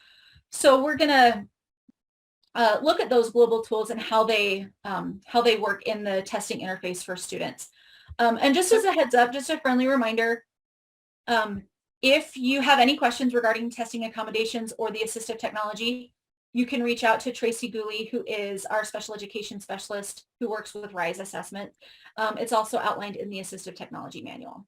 So we're going to look at those global tools and how they work in the testing interface for students. And just as a heads up, just a friendly reminder, if you have any questions regarding testing accommodations or the assistive technology, you can reach out to Tracy Gooley, who is our special education specialist who works with RISE assessment. It's also outlined in the assistive technology manual.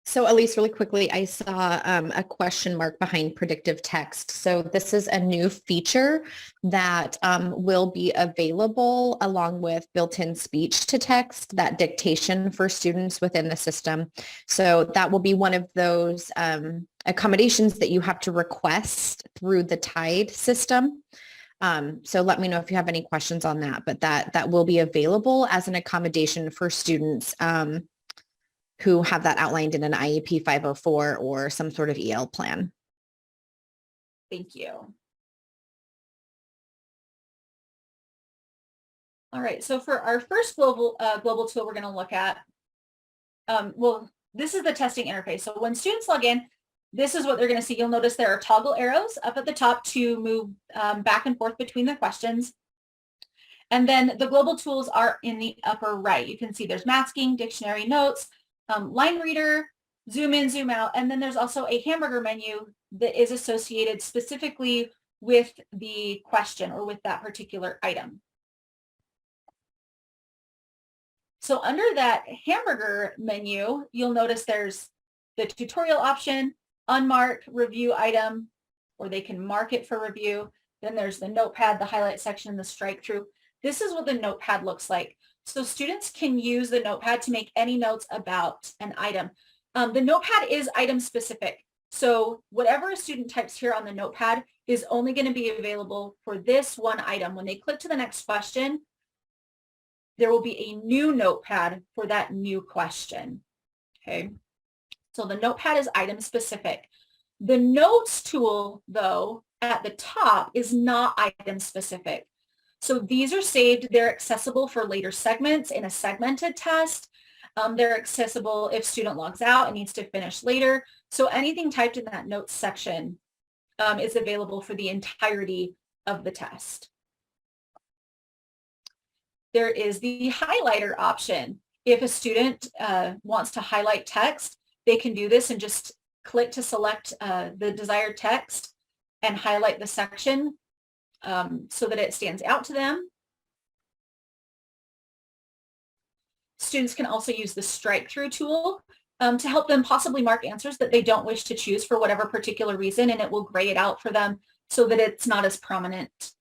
So Elise, really quickly, I saw a question mark behind predictive text. So this is a new feature that will be available along with built-in speech to text, that dictation for students within the system. So that will be one of those accommodations that you have to request through the TIDE system. So let me know if you have any questions on that, but that will be available as an accommodation for students who have that outlined in an IEP 504 or some sort of EL plan. Thank you. All right, so for our first global tool we're going to look at, well, this is the testing interface. So when students log in, this is what they're going to see. You'll notice there are toggle arrows up at the top to move back and forth between the questions. And then the global tools are in the upper right. You can see there's masking, dictionary notes, line reader, zoom in, zoom out, and then there's also a hamburger menu that is associated specifically with the question or with that particular item. So under that hamburger menu, you'll notice there's the tutorial option, unmark, review item, or they can mark it for review. Then there's the notepad, the highlight section, the strike through. This is what the notepad looks like. So students can use the notepad to make any notes about an item. The notepad is item specific. So whatever a student types here on the notepad is only going to be available for this one item. When they click to the next question, there will be a new notepad for that new question. Okay. So the notepad is item specific. The notes tool, though, at the top is not item specific. So these are saved. They're accessible for later segments in a segmented test. They're accessible if student logs out and needs to finish later. So anything typed in that notes section is available for the entirety of the test. There is the highlighter option. If a student wants to highlight text, they can do this and just click to select the desired text and highlight the section so that it stands out to them. Students can also use the strike through tool to help them possibly mark answers that they don't wish to choose for whatever particular reason, and it will gray it out for them so that it's not as prominent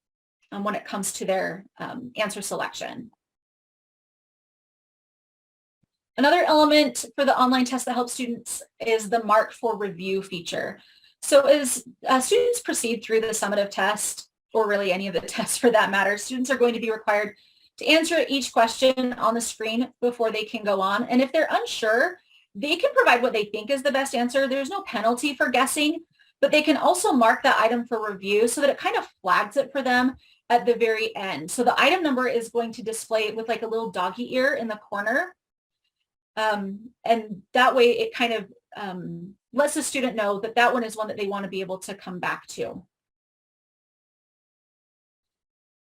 when it comes to their answer selection. Another element for the online test that helps students is the mark for review feature. So as students proceed through the summative test, or really any of the tests for that matter, students are going to be required to answer each question on the screen before they can go on. And if they're unsure, they can provide what they think is the best answer. There's no penalty for guessing, but they can also mark that item for review so that it kind of flags it for them at the very end. So the item number is going to display with like a little doggy ear in the corner. And that way it kind of lets the student know that that one is one that they want to be able to come back to.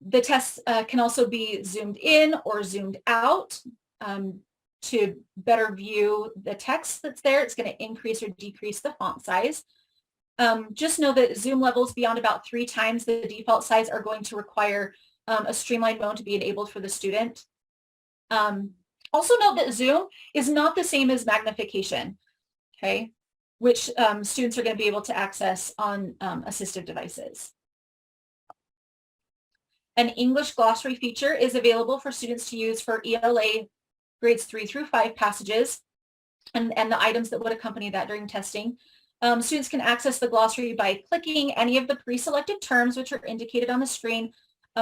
The tests can also be zoomed in or zoomed out to better view the text that's there. It's going to increase or decrease the font size. Just know that zoom levels beyond about 3 times the default size are going to require a streamlined mode to be enabled for the student. Also note that zoom is not the same as magnification, okay, which students are going to be able to access on assistive devices. An English glossary feature is available for students to use for ELA grades 3 through 5 passages and the items that would accompany that during testing. Students can access the glossary by clicking any of the pre-selected terms which are indicated on the screen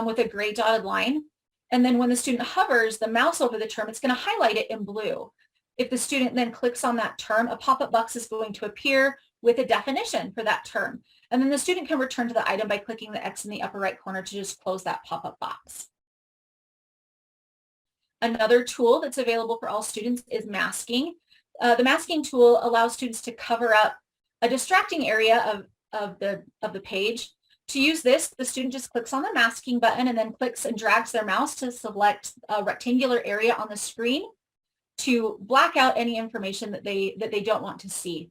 with a gray dotted line. And then when the student hovers the mouse over the term, it's going to highlight it in blue. If the student then clicks on that term, a pop-up box is going to appear with a definition for that term. And then the student can return to the item by clicking the X in the upper right corner to just close that pop-up box. Another tool that's available for all students is masking. The masking tool allows students to cover up a distracting area of the page. To use this, the student just clicks on the masking button and then clicks and drags their mouse to select a rectangular area on the screen to black out any information that they don't want to see.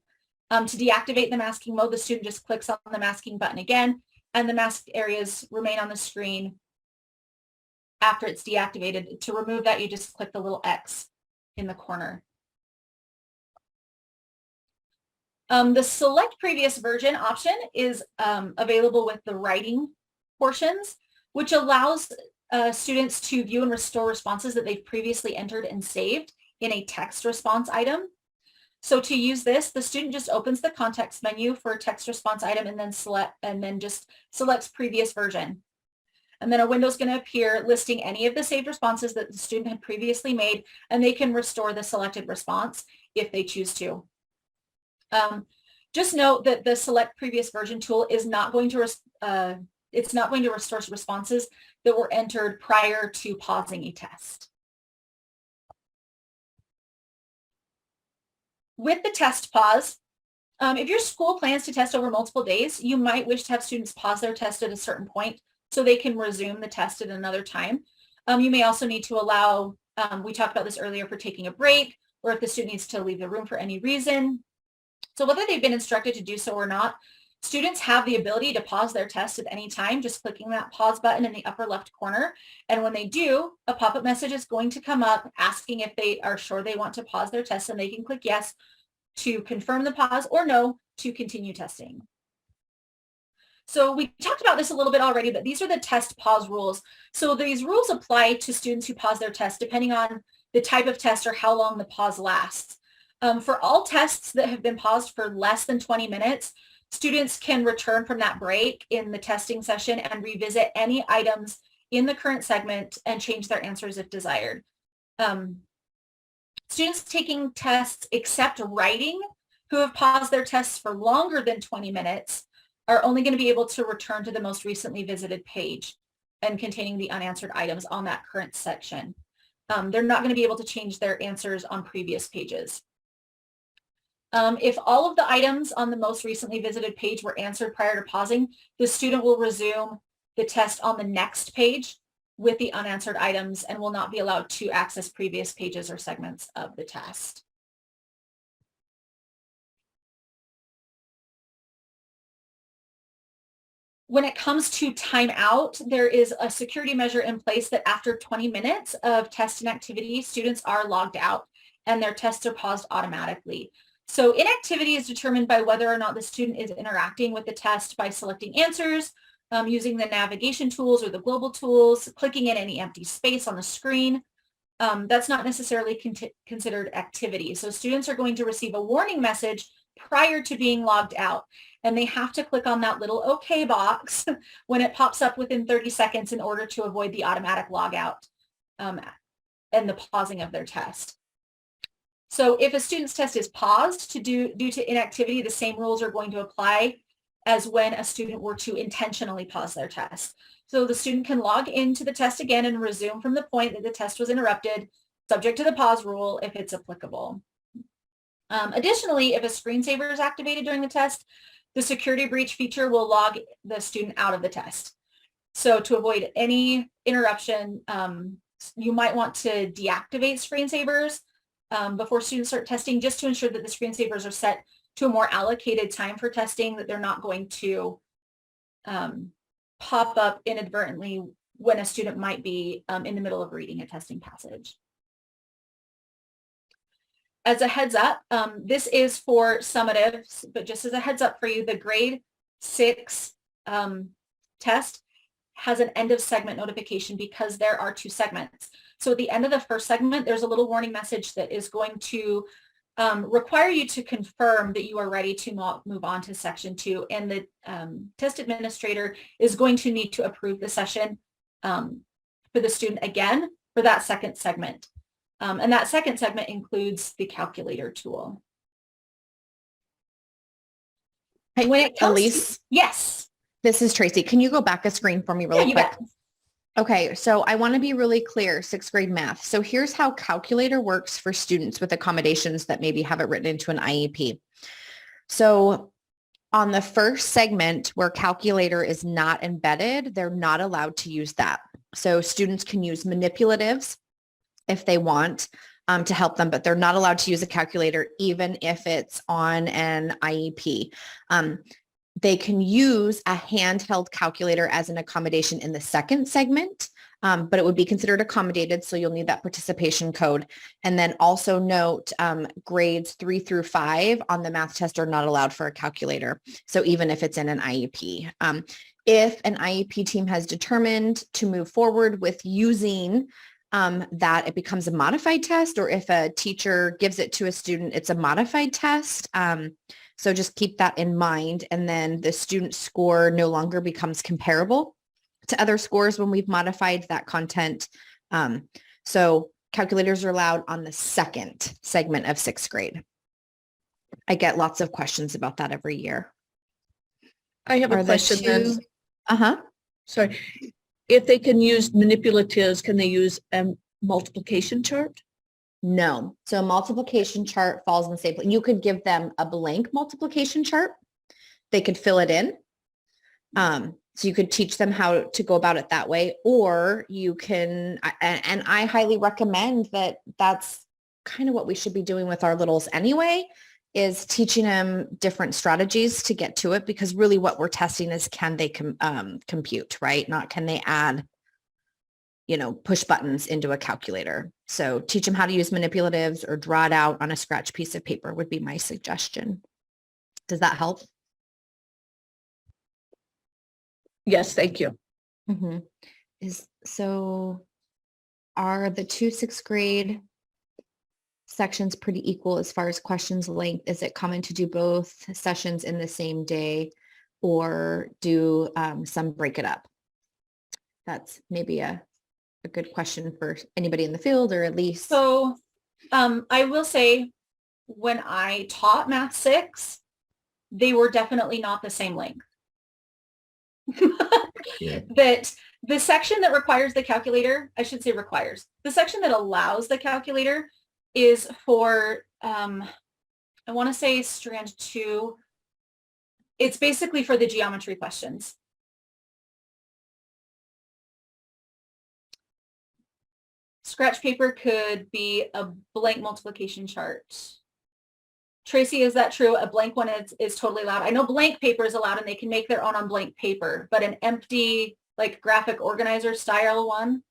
To deactivate the masking mode, the student just clicks on the masking button again, and the masked areas remain on the screen after it's deactivated. To remove that, you just click the little X in the corner. The select previous version option is available with the writing portions, which allows students to view and restore responses that they've previously entered and saved in a text response item. So to use this, the student just opens the context menu for a text response item and then just selects previous version. And then a window is going to appear listing any of the saved responses that the student had previously made, and they can restore the selected response if they choose to. Just note that the select previous version tool is not going to restore responses that were entered prior to pausing a test. With the test pause, if your school plans to test over multiple days, you might wish to have students pause their test at a certain point so they can resume the test at another time. You may also need to allow, we talked about this earlier, for taking a break, or if the student needs to leave the room for any reason. So whether they've been instructed to do so or not, students have the ability to pause their test at any time, just clicking that pause button in the upper left corner. And when they do, a pop-up message is going to come up asking if they are sure they want to pause their test, and they can click yes to confirm the pause, or no to continue testing. So we talked about this a little bit already, but these are the test pause rules. So these rules apply to students who pause their test depending on the type of test or how long the pause lasts. For all tests that have been paused for less than 20 minutes, students can return from that break in the testing session and revisit any items in the current segment and change their answers if desired. Students taking tests except writing who have paused their tests for longer than 20 minutes are only going to be able to return to the most recently visited page and containing the unanswered items on that current section. They're not going to be able to change their answers on previous pages. If all of the items on the most recently visited page were answered prior to pausing, the student will resume the test on the next page with the unanswered items and will not be allowed to access previous pages or segments of the test. When it comes to timeout, there is a security measure in place that after 20 minutes of test inactivity, students are logged out and their tests are paused automatically. So inactivity is determined by whether or not the student is interacting with the test by selecting answers, using the navigation tools or the global tools, clicking in any empty space on the screen. That's not necessarily considered activity. So students are going to receive a warning message prior to being logged out, and they have to click on that little OK box when it pops up within 30 seconds in order to avoid the automatic logout and the pausing of their test. So if a student's test is paused due to inactivity, the same rules are going to apply as when a student were to intentionally pause their test. So the student can log into the test again and resume from the point that the test was interrupted, subject to the pause rule if it's applicable. Additionally, if a screensaver is activated during the test, the security breach feature will log the student out of the test. So to avoid any interruption, you might want to deactivate screensavers before students start testing, just to ensure that the screensavers are set to a more allocated time for testing, that they're not going to pop up inadvertently when a student might be in the middle of reading a testing passage. As a heads up, this is for summatives, but just as a heads up for you, the grade 6 test has an end of segment notification because there are 2 segments. So at the end of the first segment, there's a little warning message that is going to require you to confirm that you are ready to move on to section 2, and the test administrator is going to need to approve the session for the student again for that second segment. And that second segment includes the calculator tool. Hey, when it comes Elise, yes. This is Tracy. Can you go back a screen for me really quick? Bet. Okay, so I want to be really clear, 6th grade math. So here's how calculator works for students with accommodations that maybe have it written into an IEP. So on the first segment where calculator is not embedded, they're not allowed to use that. So students can use manipulatives if they want to help them, but they're not allowed to use a calculator even if it's on an IEP. They can use a handheld calculator as an accommodation in the second segment, but it would be considered accommodated, so you'll need that participation code. And then also note grades 3 through 5 on the math test are not allowed for a calculator, so even if it's in an IEP. If an IEP team has determined to move forward with using that, it becomes a modified test, or if a teacher gives it to a student, it's a modified test. So just keep that in mind. And then the student score no longer becomes comparable to other scores when we've modified that content. So calculators are allowed on the second segment of 6th grade. I get lots of questions about that every year. I have a Are the question then. two- Uh-huh. Sorry. If they can use manipulatives, can they use a multiplication chart? No. So a multiplication chart falls in the same place. You could give them a blank multiplication chart. They could fill it in. So you could teach them how to go about it that way, or you can, and I highly recommend that that's kind of what we should be doing with our littles anyway, is teaching them different strategies to get to it, because really what we're testing is, can they compute, right? Not can they add, push buttons into a calculator. So teach them how to use manipulatives or draw it out on a scratch piece of paper would be my suggestion. Does that help? Yes, thank you. Mm-hmm. Are the 2 6th grade sections pretty equal as far as questions length? Is it common to do both sessions in the same day, or do some break it up? That's maybe a good question for anybody in the field, or at least. So I will say, when I taught Math 6, they were definitely not the same length. Yeah. That the section that requires the calculator, I should say requires, the section that allows the calculator is for, I want to say strand 2. It's basically for the geometry questions. Scratch paper could be a blank multiplication chart. Tracy, is that true? A blank one is totally allowed. I know blank paper is allowed and they can make their own on blank paper, but an empty, like graphic organizer style one.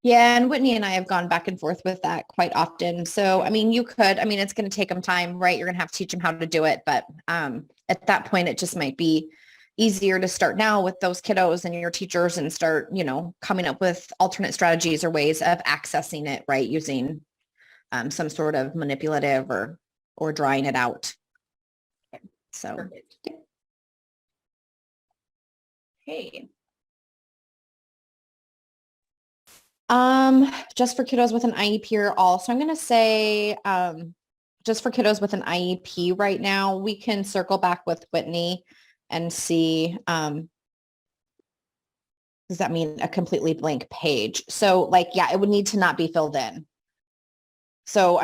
Yeah, and Whitney and I have gone back and forth with that quite often. So, you could, it's going to take them time, right? You're going to have to teach them how to do it. But at that point, it just might be easier to start now with those kiddos and your teachers and start, coming up with alternate strategies or ways of accessing it, right? Using some sort of manipulative or drawing it out. So, Perfect. Okay. Just for kiddos with an IEP or all. So I'm going to say, just for kiddos with an IEP right now, we can circle back with Whitney and see, does that mean a completely blank page? So it would need to not be filled in. So,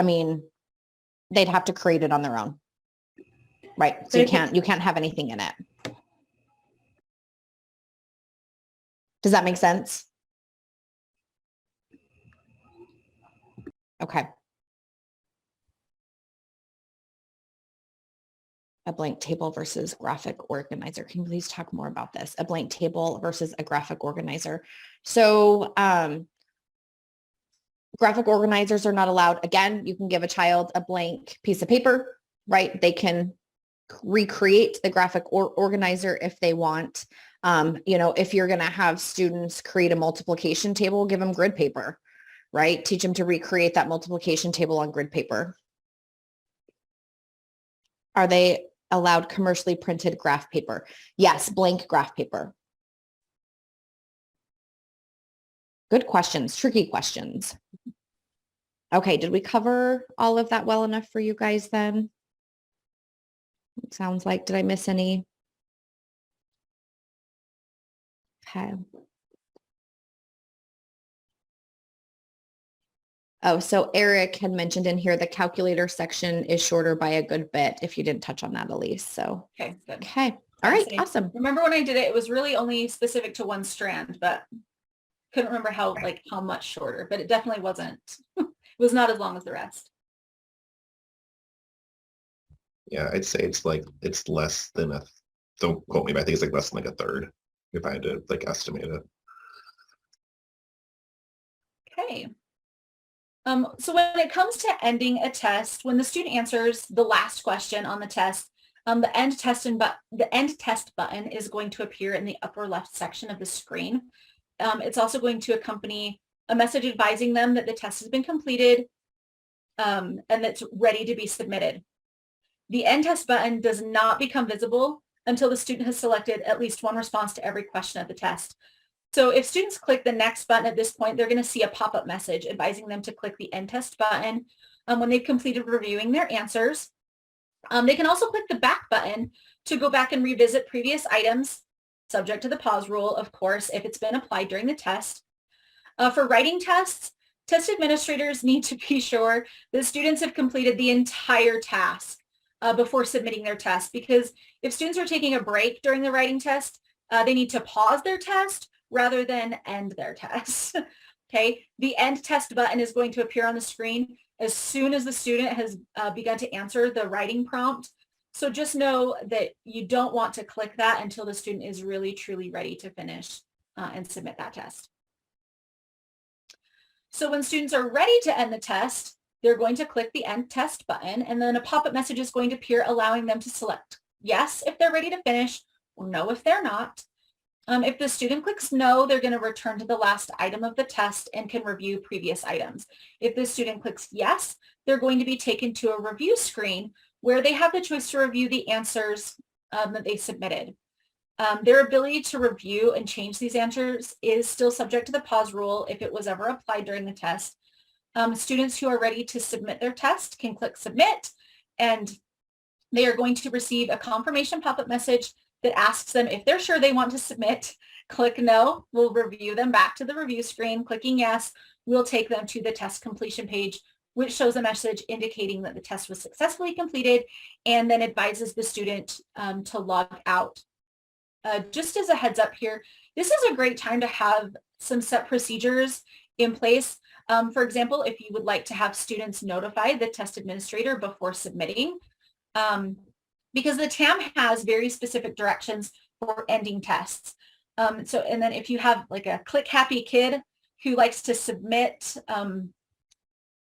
they'd have to create it on their own. Right. So you can't have anything in it. Does that make sense? Okay. A blank table versus graphic organizer. Can you please talk more about this? A blank table versus a graphic organizer. So graphic organizers are not allowed. Again, you can give a child a blank piece of paper, right? They can recreate the graphic organizer if they want. If you're going to have students create a multiplication table, give them grid paper, right? Teach them to recreate that multiplication table on grid paper. Are they allowed commercially printed graph paper? Yes, blank graph paper. Good questions, tricky questions. Okay, did we cover all of that well enough for you guys then? It sounds like, did I miss any? Okay. Oh, so Eric had mentioned in here the calculator section is shorter by a good bit if you didn't touch on that, Elise. So, Okay, good. Okay. All right. Awesome. Remember when I did it, it was really only specific to one strand, but couldn't remember how much shorter, but it definitely wasn't. It was not as long as the rest. Yeah, I'd say it's less than don't quote me, but I think it's less than a third if I had to estimate it. Okay. So when it comes to ending a test, when the student answers the last question on the test, the end test button is going to appear in the upper left section of the screen. It's also going to accompany a message advising them that the test has been completed and that's ready to be submitted. The end test button does not become visible until the student has selected at least one response to every question of the test. So if students click the next button at this point, they're going to see a pop-up message advising them to click the end test button when they've completed reviewing their answers. They can also click the back button to go back and revisit previous items, subject to the pause rule, of course, if it's been applied during the test. For writing tests, test administrators need to be sure that students have completed the entire task before submitting their test, because if students are taking a break during the writing test, they need to pause their test rather than end their test. Okay, the end test button is going to appear on the screen as soon as the student has begun to answer the writing prompt. So just know that you don't want to click that until the student is really, truly ready to finish and submit that test. So when students are ready to end the test, they're going to click the end test button, and then a pop-up message is going to appear allowing them to select yes if they're ready to finish or no if they're not. If the student clicks no, they're going to return to the last item of the test and can review previous items. If the student clicks yes, they're going to be taken to a review screen where they have the choice to review the answers that they submitted. Their ability to review and change these answers is still subject to the pause rule if it was ever applied during the test. Students who are ready to submit their test can click submit, and they are going to receive a confirmation pop-up message that asks them if they're sure they want to submit. Click no, we'll review them back to the review screen. Clicking yes will take them to the test completion page, which shows a message indicating that the test was successfully completed, and then advises the student to log out. Just as a heads up here, this is a great time to have some set procedures in place. For example, if you would like to have students notify the test administrator before submitting, because the TAM has very specific directions for ending tests. And then if you have like a click happy kid who likes to submit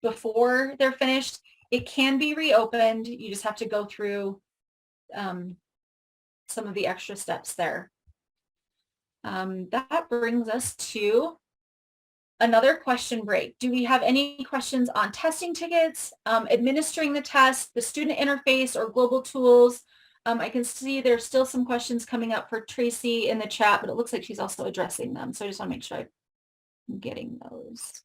before they're finished, it can be reopened. You just have to go through some of the extra steps there. That brings us to another question break. Do we have any questions on testing tickets, administering the test, the student interface, or global tools? I can see there's still some questions coming up for Tracy in the chat, but it looks like she's also addressing them. So I just want to make sure I'm getting those.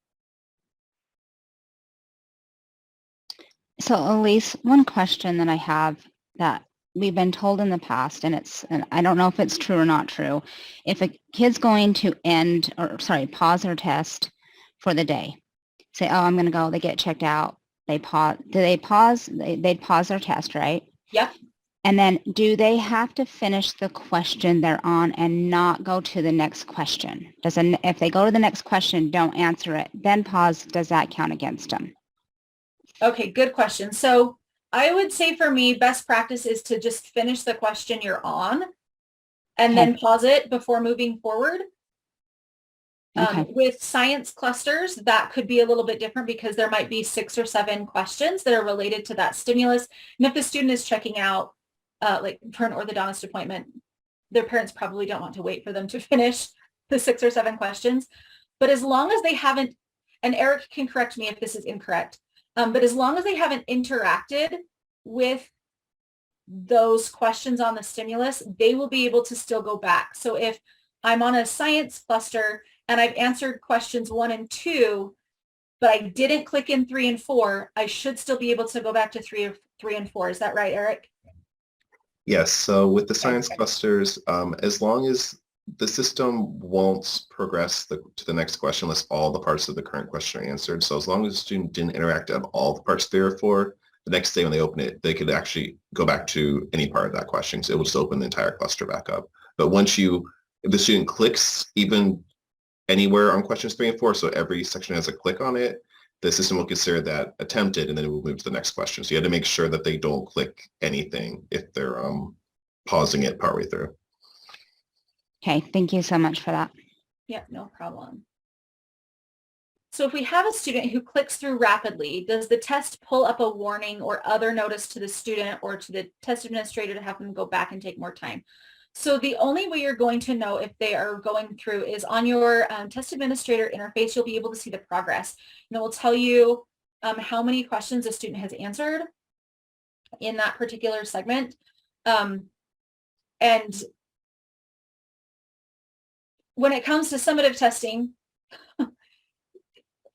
So Elise, one question that I have that we've been told in the past, and I don't know if it's true or not true. If a kid's going to pause their test for the day, say, oh, I'm going to go, they get checked out, they pause, they'd pause their test, right? Yep. And then do they have to finish the question they're on and not go to the next question? If they go to the next question, don't answer it, then pause, does that count against them? Okay, good question. So I would say for me, best practice is to just finish the question you're on and then pause it before moving forward. With science clusters, that could be a little bit different because there might be 6 or 7 questions that are related to that stimulus. And if the student is checking out, like for an orthodontist appointment, their parents probably don't want to wait for them to finish the 6 or 7 questions. But as long as they haven't, and Eric can correct me if this is incorrect, but as long as they haven't interacted with those questions on the stimulus, they will be able to still go back. So if I'm on a science cluster and I've answered questions 1 and 2, but I didn't click in 3 and 4, I should still be able to go back to 3 and 4. Is that right, Eric? Yes. So with the science clusters, as long as the system won't progress to the next question unless all the parts of the current question are answered. So as long as the student didn't interact on all the parts there for, the next day when they open it, they could actually go back to any part of that question. So it will just open the entire cluster back up. But if the student clicks even anywhere on questions 3 and 4, so every section has a click on it, the system will consider that attempted, and then it will move to the next question. So you have to make sure that they don't click anything if they're pausing it partway through. Okay, thank you so much for that. Yeah, no problem. So if we have a student who clicks through rapidly, does the test pull up a warning or other notice to the student or to the test administrator to have them go back and take more time? So the only way you're going to know if they are going through is on your test administrator interface. You'll be able to see the progress, and it will tell you how many questions a student has answered in that particular segment. And when it comes to summative testing,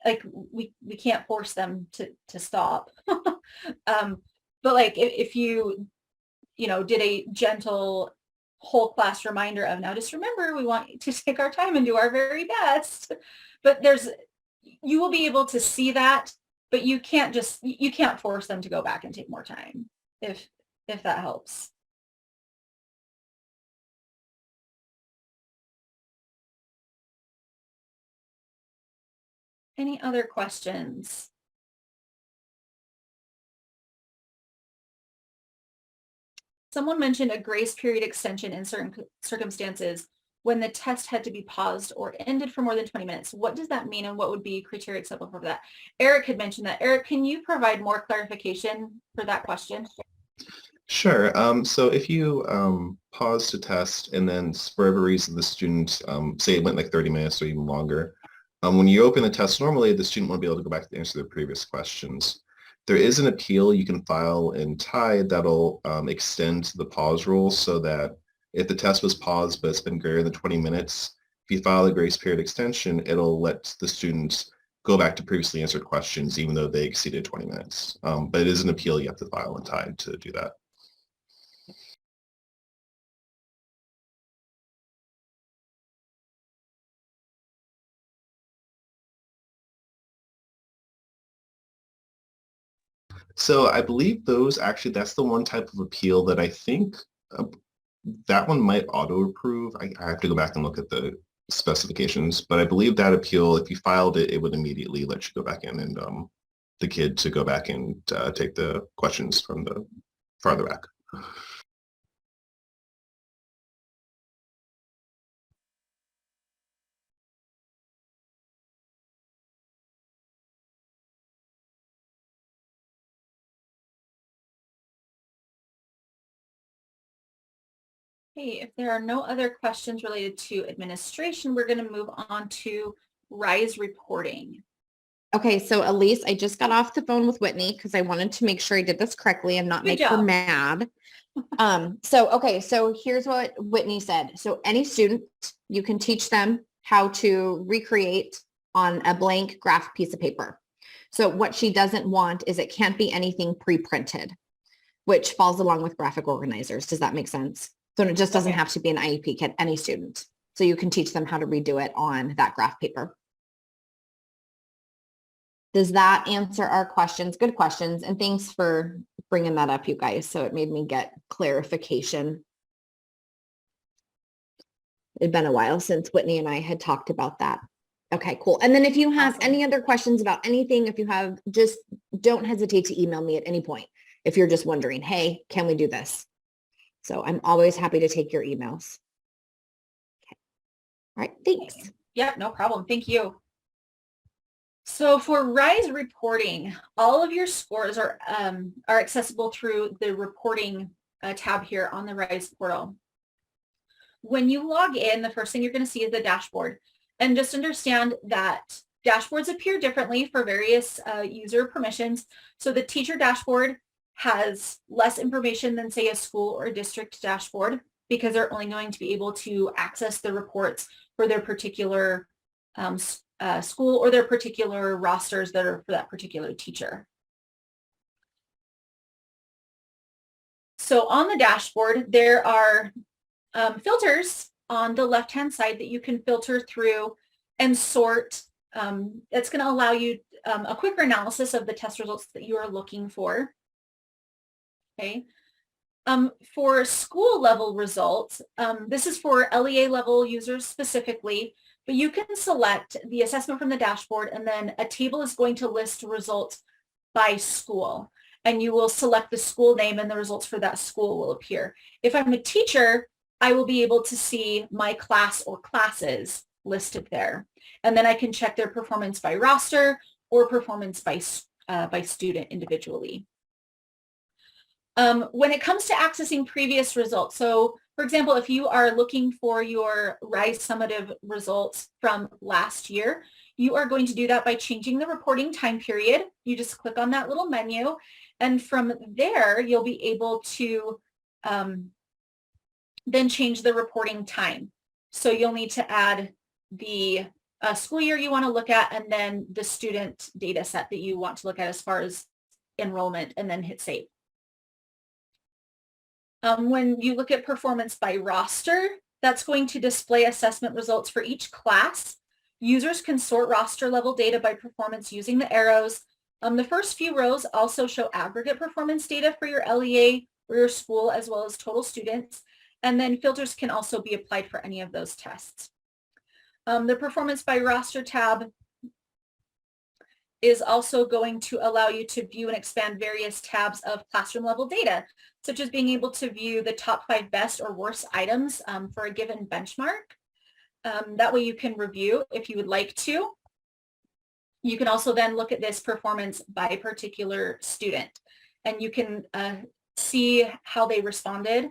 like we can't force them to stop. But like if you did a gentle whole class reminder of, now just remember, we want to take our time and do our very best. But you will be able to see that, but you can't force them to go back and take more time, if that helps. Any other questions? Someone mentioned a grace period extension in certain circumstances when the test had to be paused or ended for more than 20 minutes. What does that mean, and what would be criteria acceptable for that? Eric had mentioned that. Eric, can you provide more clarification for that question? Sure. So if you pause the test and then for whatever reason the student, say it went like 30 minutes or even longer, when you open the test normally, the student won't be able to go back to answer their previous questions. There is an appeal you can file in Tide that'll extend the pause rule so that if the test was paused but it's been greater than 20 minutes, if you file a grace period extension, it'll let the students go back to previously answered questions even though they exceeded 20 minutes. But it is an appeal you have to file in Tide to do that. So I believe that's the one type of appeal that I think that one might auto approve. I have to go back and look at the specifications, but I believe that appeal, if you filed it, it would immediately let you go back in and the kid to go back and take the questions from the farther back. Okay, if there are no other questions related to administration, we're going to move on to RISE reporting. Okay, so Elise, I just got off the phone with Whitney because I wanted to make sure I did this correctly and not Good make job. her mad. So here's what Whitney said. So any student, you can teach them how to recreate on a blank graph piece of paper. So what she doesn't want is it can't be anything pre-printed, which falls along with graphic organizers. Does that make sense? So it just doesn't Okay. have to be an IEP kit, any student. So you can teach them how to redo it on that graph paper. Does that answer our questions? Good questions. And thanks for bringing that up, you guys. So it made me get clarification. It'd been a while since Whitney and I had talked about that. Okay, cool. And then if you have Awesome. any other questions about anything, if you have, just don't hesitate to email me at any point. If you're just wondering, hey, can we do this? So I'm always happy to take your emails. Okay. All right, thanks. Yep, no problem. Thank you. So for RISE reporting, all of your scores are accessible through the reporting tab here on the RISE portal. When you log in, the first thing you're going to see is the dashboard. And just understand that dashboards appear differently for various user permissions. So the teacher dashboard has less information than, say, a school or a district dashboard, because they're only going to be able to access the reports for their particular school or their particular rosters that are for that particular teacher. So on the dashboard, there are filters on the left-hand side that you can filter through and sort. It's going to allow you a quicker analysis of the test results that you are looking for. Okay. For school level results, this is for LEA level users specifically, but you can select the assessment from the dashboard, and then a table is going to list results by school, and you will select the school name and the results for that school will appear. If I'm a teacher, I will be able to see my class or classes listed there, and then I can check their performance by roster or performance by student individually. When it comes to accessing previous results, so for example, if you are looking for your RISE summative results from last year, you are going to do that by changing the reporting time period. You just click on that little menu, and from there, you'll be able to then change the reporting time. So you'll need to add the school year you want to look at, and then the student data set that you want to look at as far as enrollment, and then hit save. When you look at performance by roster, that's going to display assessment results for each class. Users can sort roster level data by performance using the arrows. The first few rows also show aggregate performance data for your LEA or your school, as well as total students. And then filters can also be applied for any of those tests. The performance by roster tab is also going to allow you to view and expand various tabs of classroom level data, such as being able to view the top 5 best or worst items for a given benchmark. That way you can review if you would like to. You can also then look at this performance by particular student, and you can see how they responded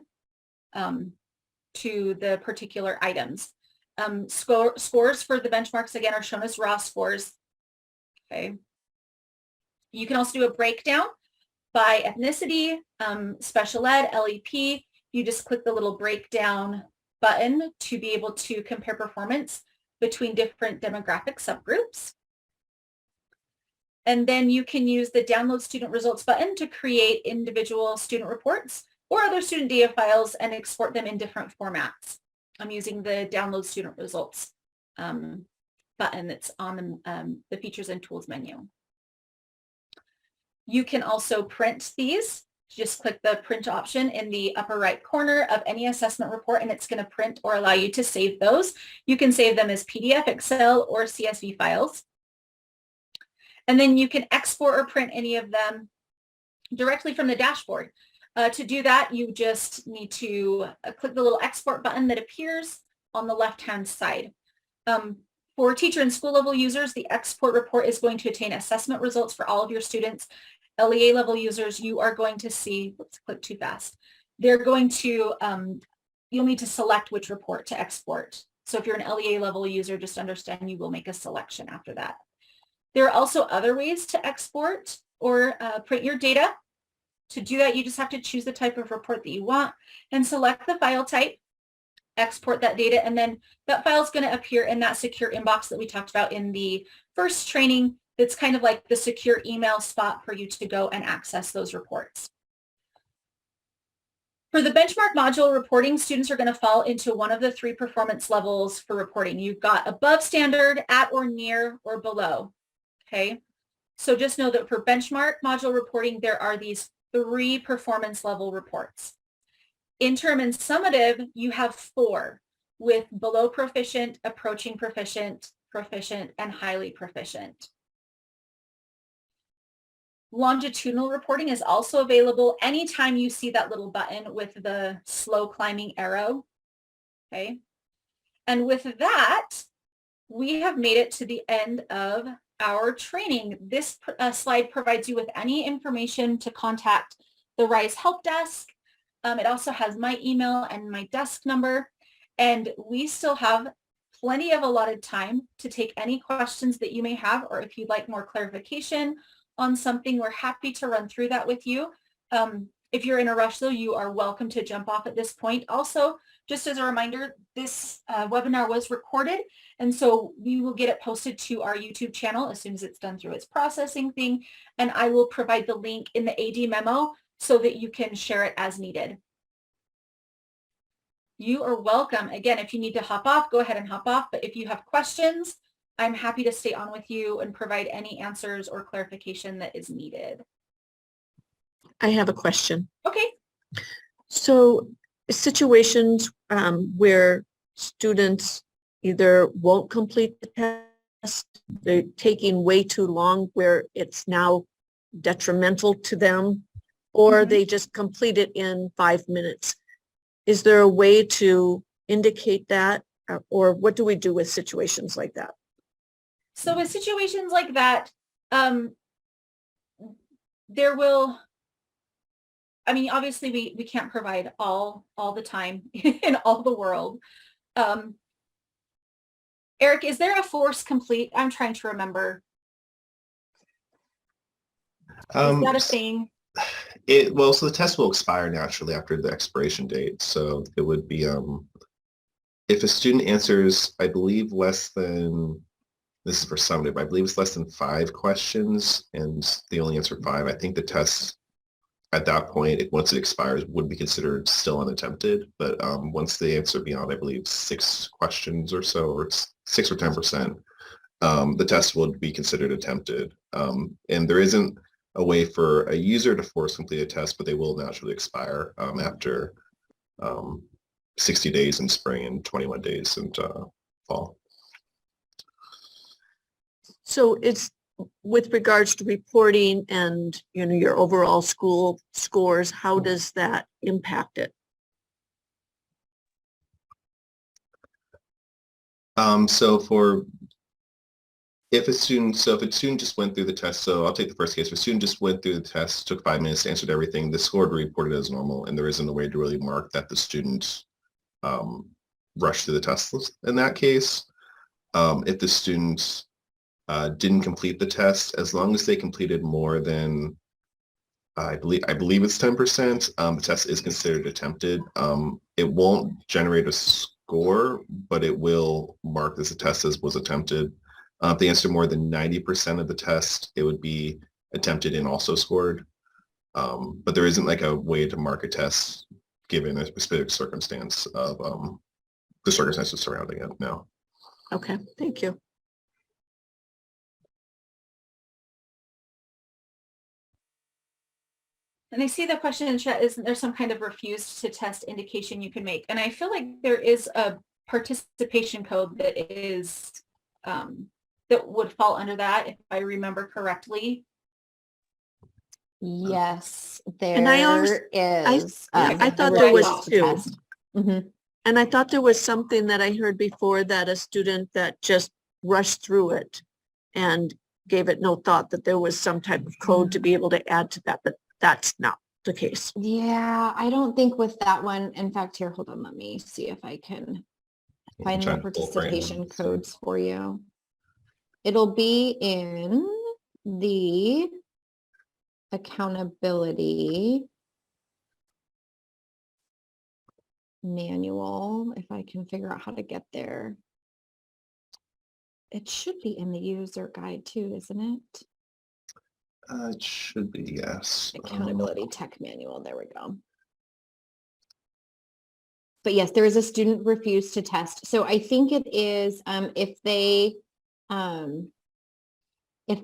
to the particular items. Scores for the benchmarks, again, are shown as raw scores. Okay. You can also do a breakdown by ethnicity, special ed, LEP. You just click the little breakdown button to be able to compare performance between different demographic subgroups. And then you can use the download student results button to create individual student reports or other student data files and export them in different formats. I'm using the download student results button that's on the features and tools menu. You can also print these. Just click the print option in the upper right corner of any assessment report, and it's going to print or allow you to save those. You can save them as PDF, Excel, or CSV files. And then you can export or print any of them directly from the dashboard. To do that, you just need to click the little export button that appears on the left-hand side. For teacher and school level users, the export report is going to attain assessment results for all of your students. LEA level users, you are going to see, let's click too fast. They're going to, you'll need to select which report to export. So if you're an LEA level user, just understand you will make a selection after that. There are also other ways to export or print your data. To do that, you just have to choose the type of report that you want and select the file type, export that data, and then that file is going to appear in that secure inbox that we talked about in the first training. It's kind of like the secure email spot for you to go and access those reports. For the benchmark module reporting, students are going to fall into one of the 3 performance levels for reporting. You've got above standard, at or near, or below. Okay, so just know that for benchmark module reporting, there are these 3 performance level reports. Interim and summative, you have 4, with below proficient, approaching proficient, proficient, and highly proficient. Longitudinal reporting is also available anytime you see that little button with the slow climbing arrow. Okay, and with that, we have made it to the end of our training. This slide provides you with any information to contact the RISE help desk. It also has my email and my desk number, and we still have plenty of allotted time to take any questions that you may have, or if you'd like more clarification on something, we're happy to run through that with you. If you're in a rush though, you are welcome to jump off at this point. Also, just as a reminder, this webinar was recorded, and so we will get it posted to our YouTube channel as soon as it's done through its processing thing, and I will provide the link in the AD memo so that you can share it as needed. You are welcome. Again, if you need to hop off, go ahead and hop off, but if you have questions, I'm happy to stay on with you and provide any answers or clarification that is needed. I have a question. Okay. So situations where students either won't complete the test, they're taking way too long where it's now detrimental to them, or they just complete it in 5 minutes. Is there a way to indicate that, or what do we do with situations like that? So with situations like that, there will, I mean, obviously we can't provide all the time in all the world. Eric, is there a force complete? I'm trying to remember. Is that a thing? Well, so the test will expire naturally after the expiration date. So it would be, if a student answers, I believe less than, this is for summative, I believe it's less than 5 questions and they only answer 5, I think the test at that point, once it expires, would be considered still unattempted. But once they answer beyond, I believe, 6 questions or so, or it's 6 or 10%, the test would be considered attempted. And there isn't a way for a user to force complete a test, but they will naturally expire after 60 days in spring and 21 days in fall. So it's with regards to reporting and, you know, your overall school scores, how does that impact it? So if a student just went through the test, so I'll take the first case. If a student just went through the test, took 5 minutes, answered everything, the score would be reported as normal, and there isn't a way to really mark that the student rushed through the test in that case. If the student didn't complete the test, as long as they completed more than, I believe it's 10%, the test is considered attempted. It won't generate a score, but it will mark as a test as was attempted. If they answer more than 90% of the test, it would be attempted and also scored. But there isn't like a way to mark a test given a specific circumstance of the circumstances surrounding it. No. Okay, thank you. And I see the question in chat, isn't there some kind of refused to test indication you can make? And I feel like there is a participation code that is that would fall under that, if I remember correctly. Yes, And I is. I thought a there was refusal to two. test. Mhm. And I thought there was something that I heard before, that a student that just rushed through it and gave it no thought, that there was some type of code to be able to add to that, but that's not the case. Yeah, I don't think with that one. In fact, here, hold on, let me see if I can find the trying to pull it right now. participation codes for you. It'll be in the accountability manual, if I can figure out how to get there. It should be in the user guide too, isn't it? It should be, yes. Accountability tech manual, there we go. But yes, there is a student refused to test. So I think it is if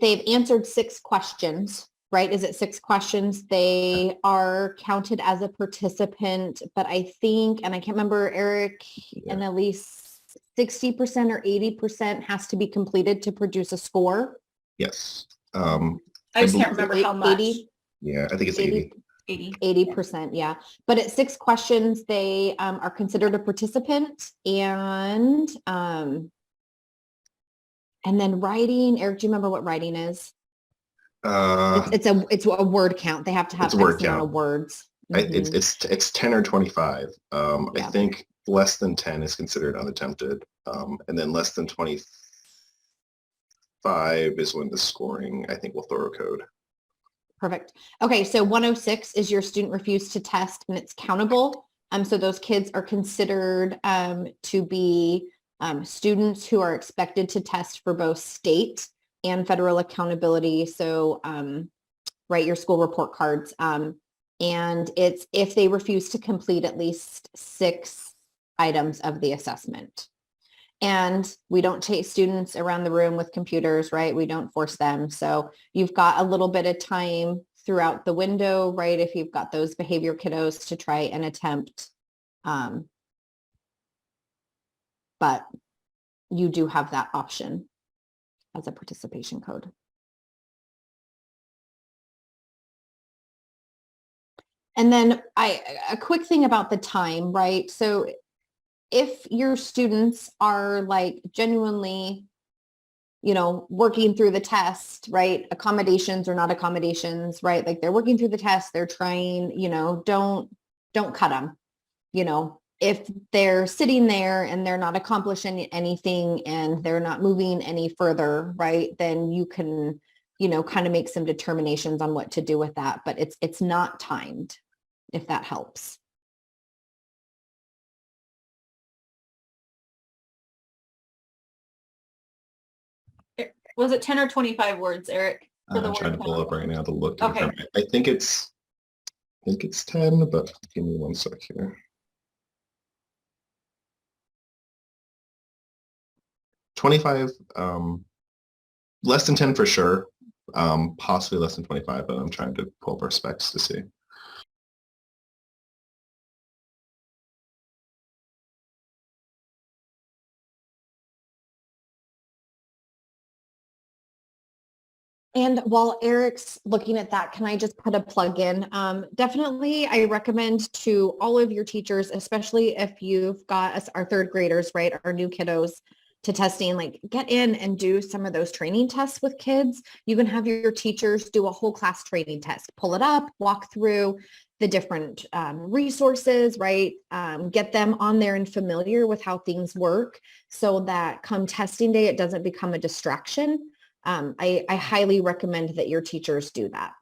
they've answered 6 questions, right? Is it 6 questions? They are counted as a participant, but I think, and I can't remember, Eric and Elise, 60% or 80% has to be completed to produce a score. Yes. I just can't remember how much. 80? Yeah, I think it's 80. 80%, yeah. But at 6 questions, they are considered a participant, and then writing. Eric, do you remember what writing is? It's a word count. They have to have It's a word X amount of count. words. It's 10 or 25. Yeah. I think less than 10 is considered unattempted, and then less than 25 is when the scoring, I think, will throw a code. Perfect. Okay, so 106 is your student refused to test, and it's countable. So those kids are considered to be students who are expected to test for both state and federal accountability. So write your school report cards. And it's if they refuse to complete at least 6 items of the assessment. And we don't chase students around the room with computers, right? We don't force them. So you've got a little bit of time throughout the window, right? If you've got those behavior kiddos to try and attempt. But you do have that option as a participation code. And then a quick thing about the time, right? So if your students are like genuinely, working through the test, right? Accommodations or not accommodations, right? Like they're working through the test, they're trying, don't cut them. If they're sitting there and they're not accomplishing anything and they're not moving any further, right? Then you can, kind of make some determinations on what to do with that, but it's not timed, if that helps. Was it 10 or 25 words, Eric? For the I'm trying to word pull count? up right now to look. Okay. I think it's 10, but give me one sec here. 25, less than 10 for sure. Possibly less than 25, but I'm trying to pull up our specs to see. And while Eric's looking at that, can I just put a plug in? Definitely, I recommend to all of your teachers, especially if you've got us, our third graders, right, our new kiddos to testing, like get in and do some of those training tests with kids. You can have your teachers do a whole class training test, pull it up, walk through the different resources, right? Get them on there and familiar with how things work so that come testing day, it doesn't become a distraction. I highly recommend that your teachers do that.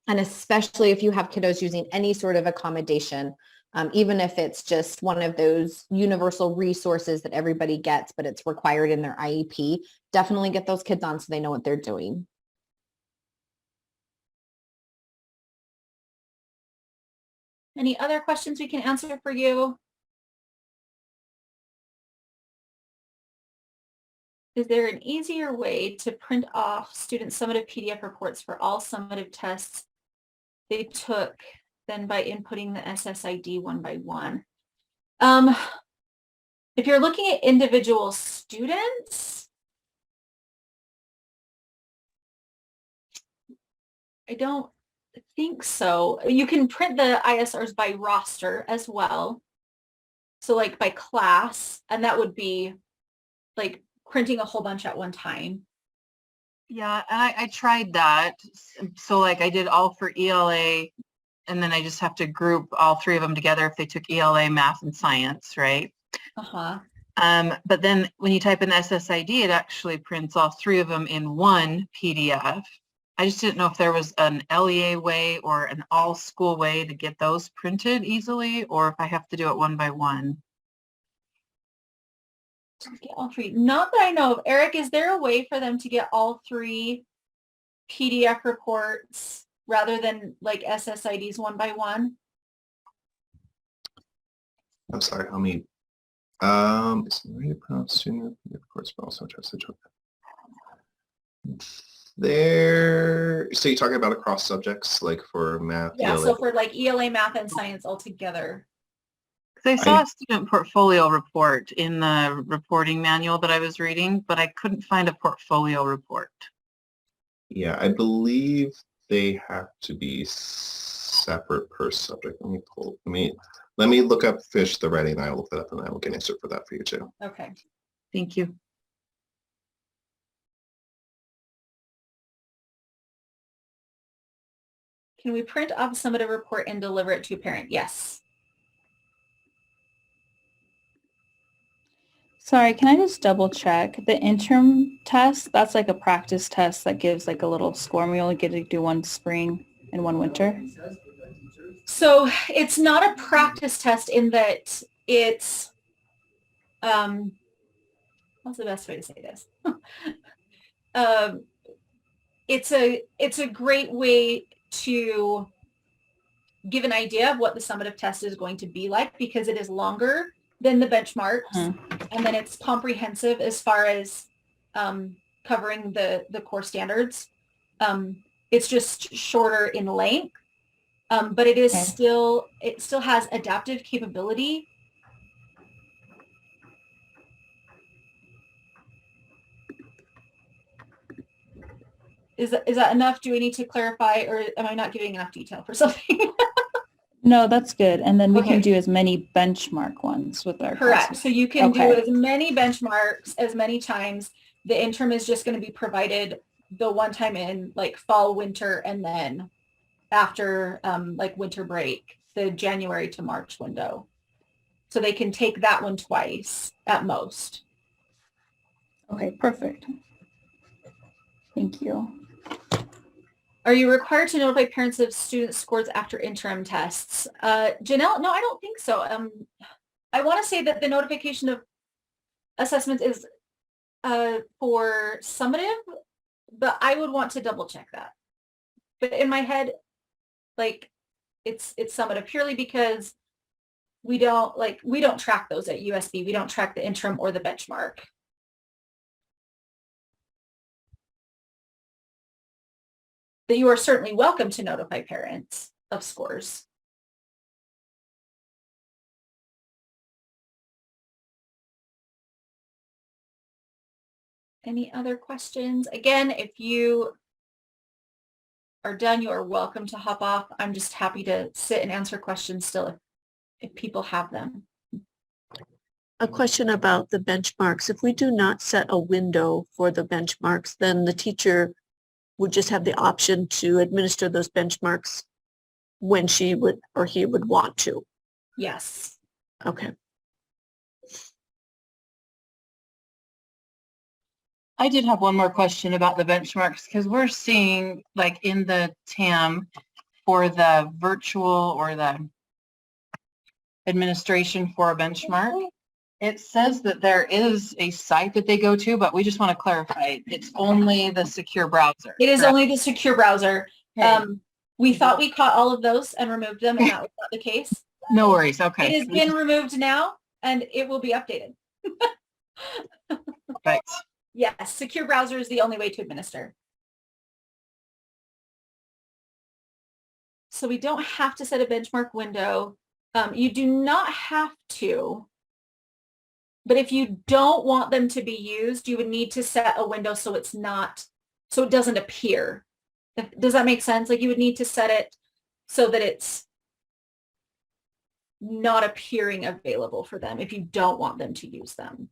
And especially if you have kiddos using any sort of accommodation, even if it's just one of those universal resources that everybody gets, but it's required in their IEP, definitely get those kids on so they know what they're doing. Any other questions we can answer for you? Is there an easier way to print off student summative PDF reports for all summative tests they took than by inputting the SSID one by one? If you're looking at individual students, I don't think so. You can print the ISRs by roster as well. So like by class, and that would be like printing a whole bunch at one time. Yeah, and I tried that. So like I did all for ELA, and then I just have to group all three of them together if they took ELA, math, and science, right? Uh-huh. But then when you type in SSID, it actually prints all three of them in one PDF. I just didn't know if there was an LEA way or an all school way to get those printed easily, or if I have to do it one by one. Get all three. Not that I know of. Eric, is there a way for them to get all three PDF reports rather than like SSIDs one by one? I'm sorry, how many? It's rated prompt student reports, but also tested. There. So you're talking about across subjects, like for math? Yeah. ELA? So for like ELA, math, and science all together. Because I saw a student portfolio report in the reporting manual that I was reading, but I couldn't find a portfolio report. Yeah, I believe they have to be separate per subject. Let me look up fish the writing, and I will look that up, and I will get an answer for that for you too. Okay. Thank you. Can we print off a summative report and deliver it to a parent? Yes. Sorry, can I just double check? The interim test, that's like a practice test that gives like a little score, and we only get to do one spring and one winter. So it's not a practice test in that it's, what's the best way to say this? It's a great way to give an idea of what the summative test is going to be like because it is longer than the benchmarks, and then it's comprehensive as far as covering the core standards. It's just shorter in length, but it is it still has adaptive capability. Is that enough? Do we need to clarify, or am I not giving enough detail for something? No, that's good. And then we Okay. can do as many benchmark ones with our Correct. classes. So you can do Okay. as many benchmarks as many times. The interim is just going to be provided the one time in like fall, winter, and then after like winter break, the January to March window. So they can take that one twice at most. Okay, perfect. Thank you. Are you required to notify parents of student scores after interim tests? Janelle, no, I don't think so. I want to say that the notification of assessments is for summative, but I would want to double check that. But in my head, like it's summative purely because we don't track those at USB. We don't track the interim or the benchmark. But you are certainly welcome to notify parents of scores. Any other questions? Again, if you are done, you are welcome to hop off. I'm just happy to sit and answer questions still if people have them. A question about the benchmarks. If we do not set a window for the benchmarks, then the teacher would just have the option to administer those benchmarks when she would or he would want to. Yes. Okay. I did have one more question about the benchmarks because we're seeing like in the TAM for the virtual or the administration for a benchmark, it says that there is a site that they go to, but we just want to clarify it's only the secure browser. It is correct? only the secure browser. Okay. We thought we caught all of those and removed them, and that was not the case. No worries. Okay. It has been removed now, and it will be updated. Perfect. Yes, secure browser is the only way to administer. So we don't have to set a benchmark window. You do not have to, but if you don't want them to be used, you would need to set a window so it doesn't appear. Does that make sense? Like you would need to set it so that it's not appearing available for them if you don't want them to use them.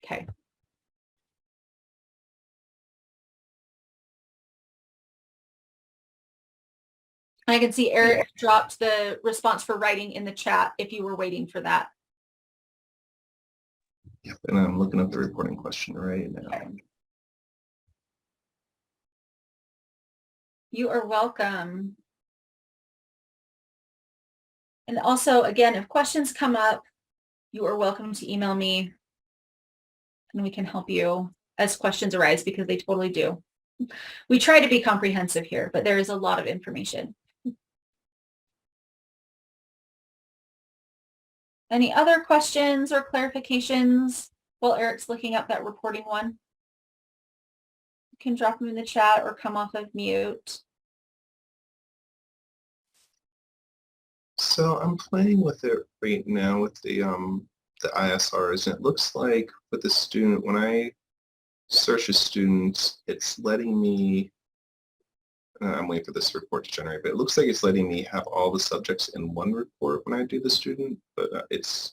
Okay. I can see Eric dropped the response for writing in the chat if you were waiting for that. Yep, and I'm looking up the reporting question right now. Okay. You are welcome. And also, again, if questions come up, you are welcome to email me and we can help you as questions arise because they totally do. We try to be comprehensive here, but there is a lot of information. Any other questions or clarifications while Eric's looking up that reporting one? You can drop them in the chat or come off of mute. So I'm playing with it right now with the ISRs, and it looks like with the student, when I search a student, it's letting me, I'm waiting for this report to generate, but it looks like it's letting me have all the subjects in one report when I do the student, but it's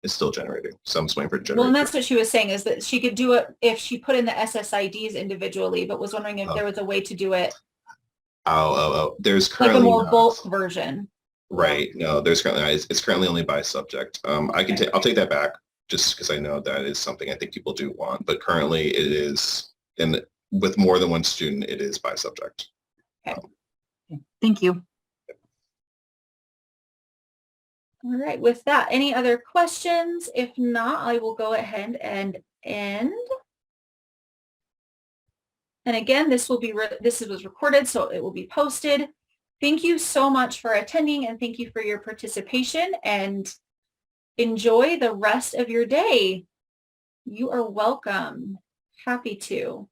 still generating. So I'm just waiting for it to generate. Well, and that's what she was saying is that she could do it if she put in the SSIDs individually, but was wondering if there was a way to do it There's like currently a more not. bulk version. Right. No, there's currently not. It's currently only by subject. I can I'll take that back just because I know that is something I think people do want, but currently it is, and with more than one student, it is by subject. Okay. Thank you. All right. With that, any other questions? If not, I will go ahead and end. And again, this was recorded, so it will be posted. Thank you so much for attending and thank you for your participation and enjoy the rest of your day. You are welcome. Happy to.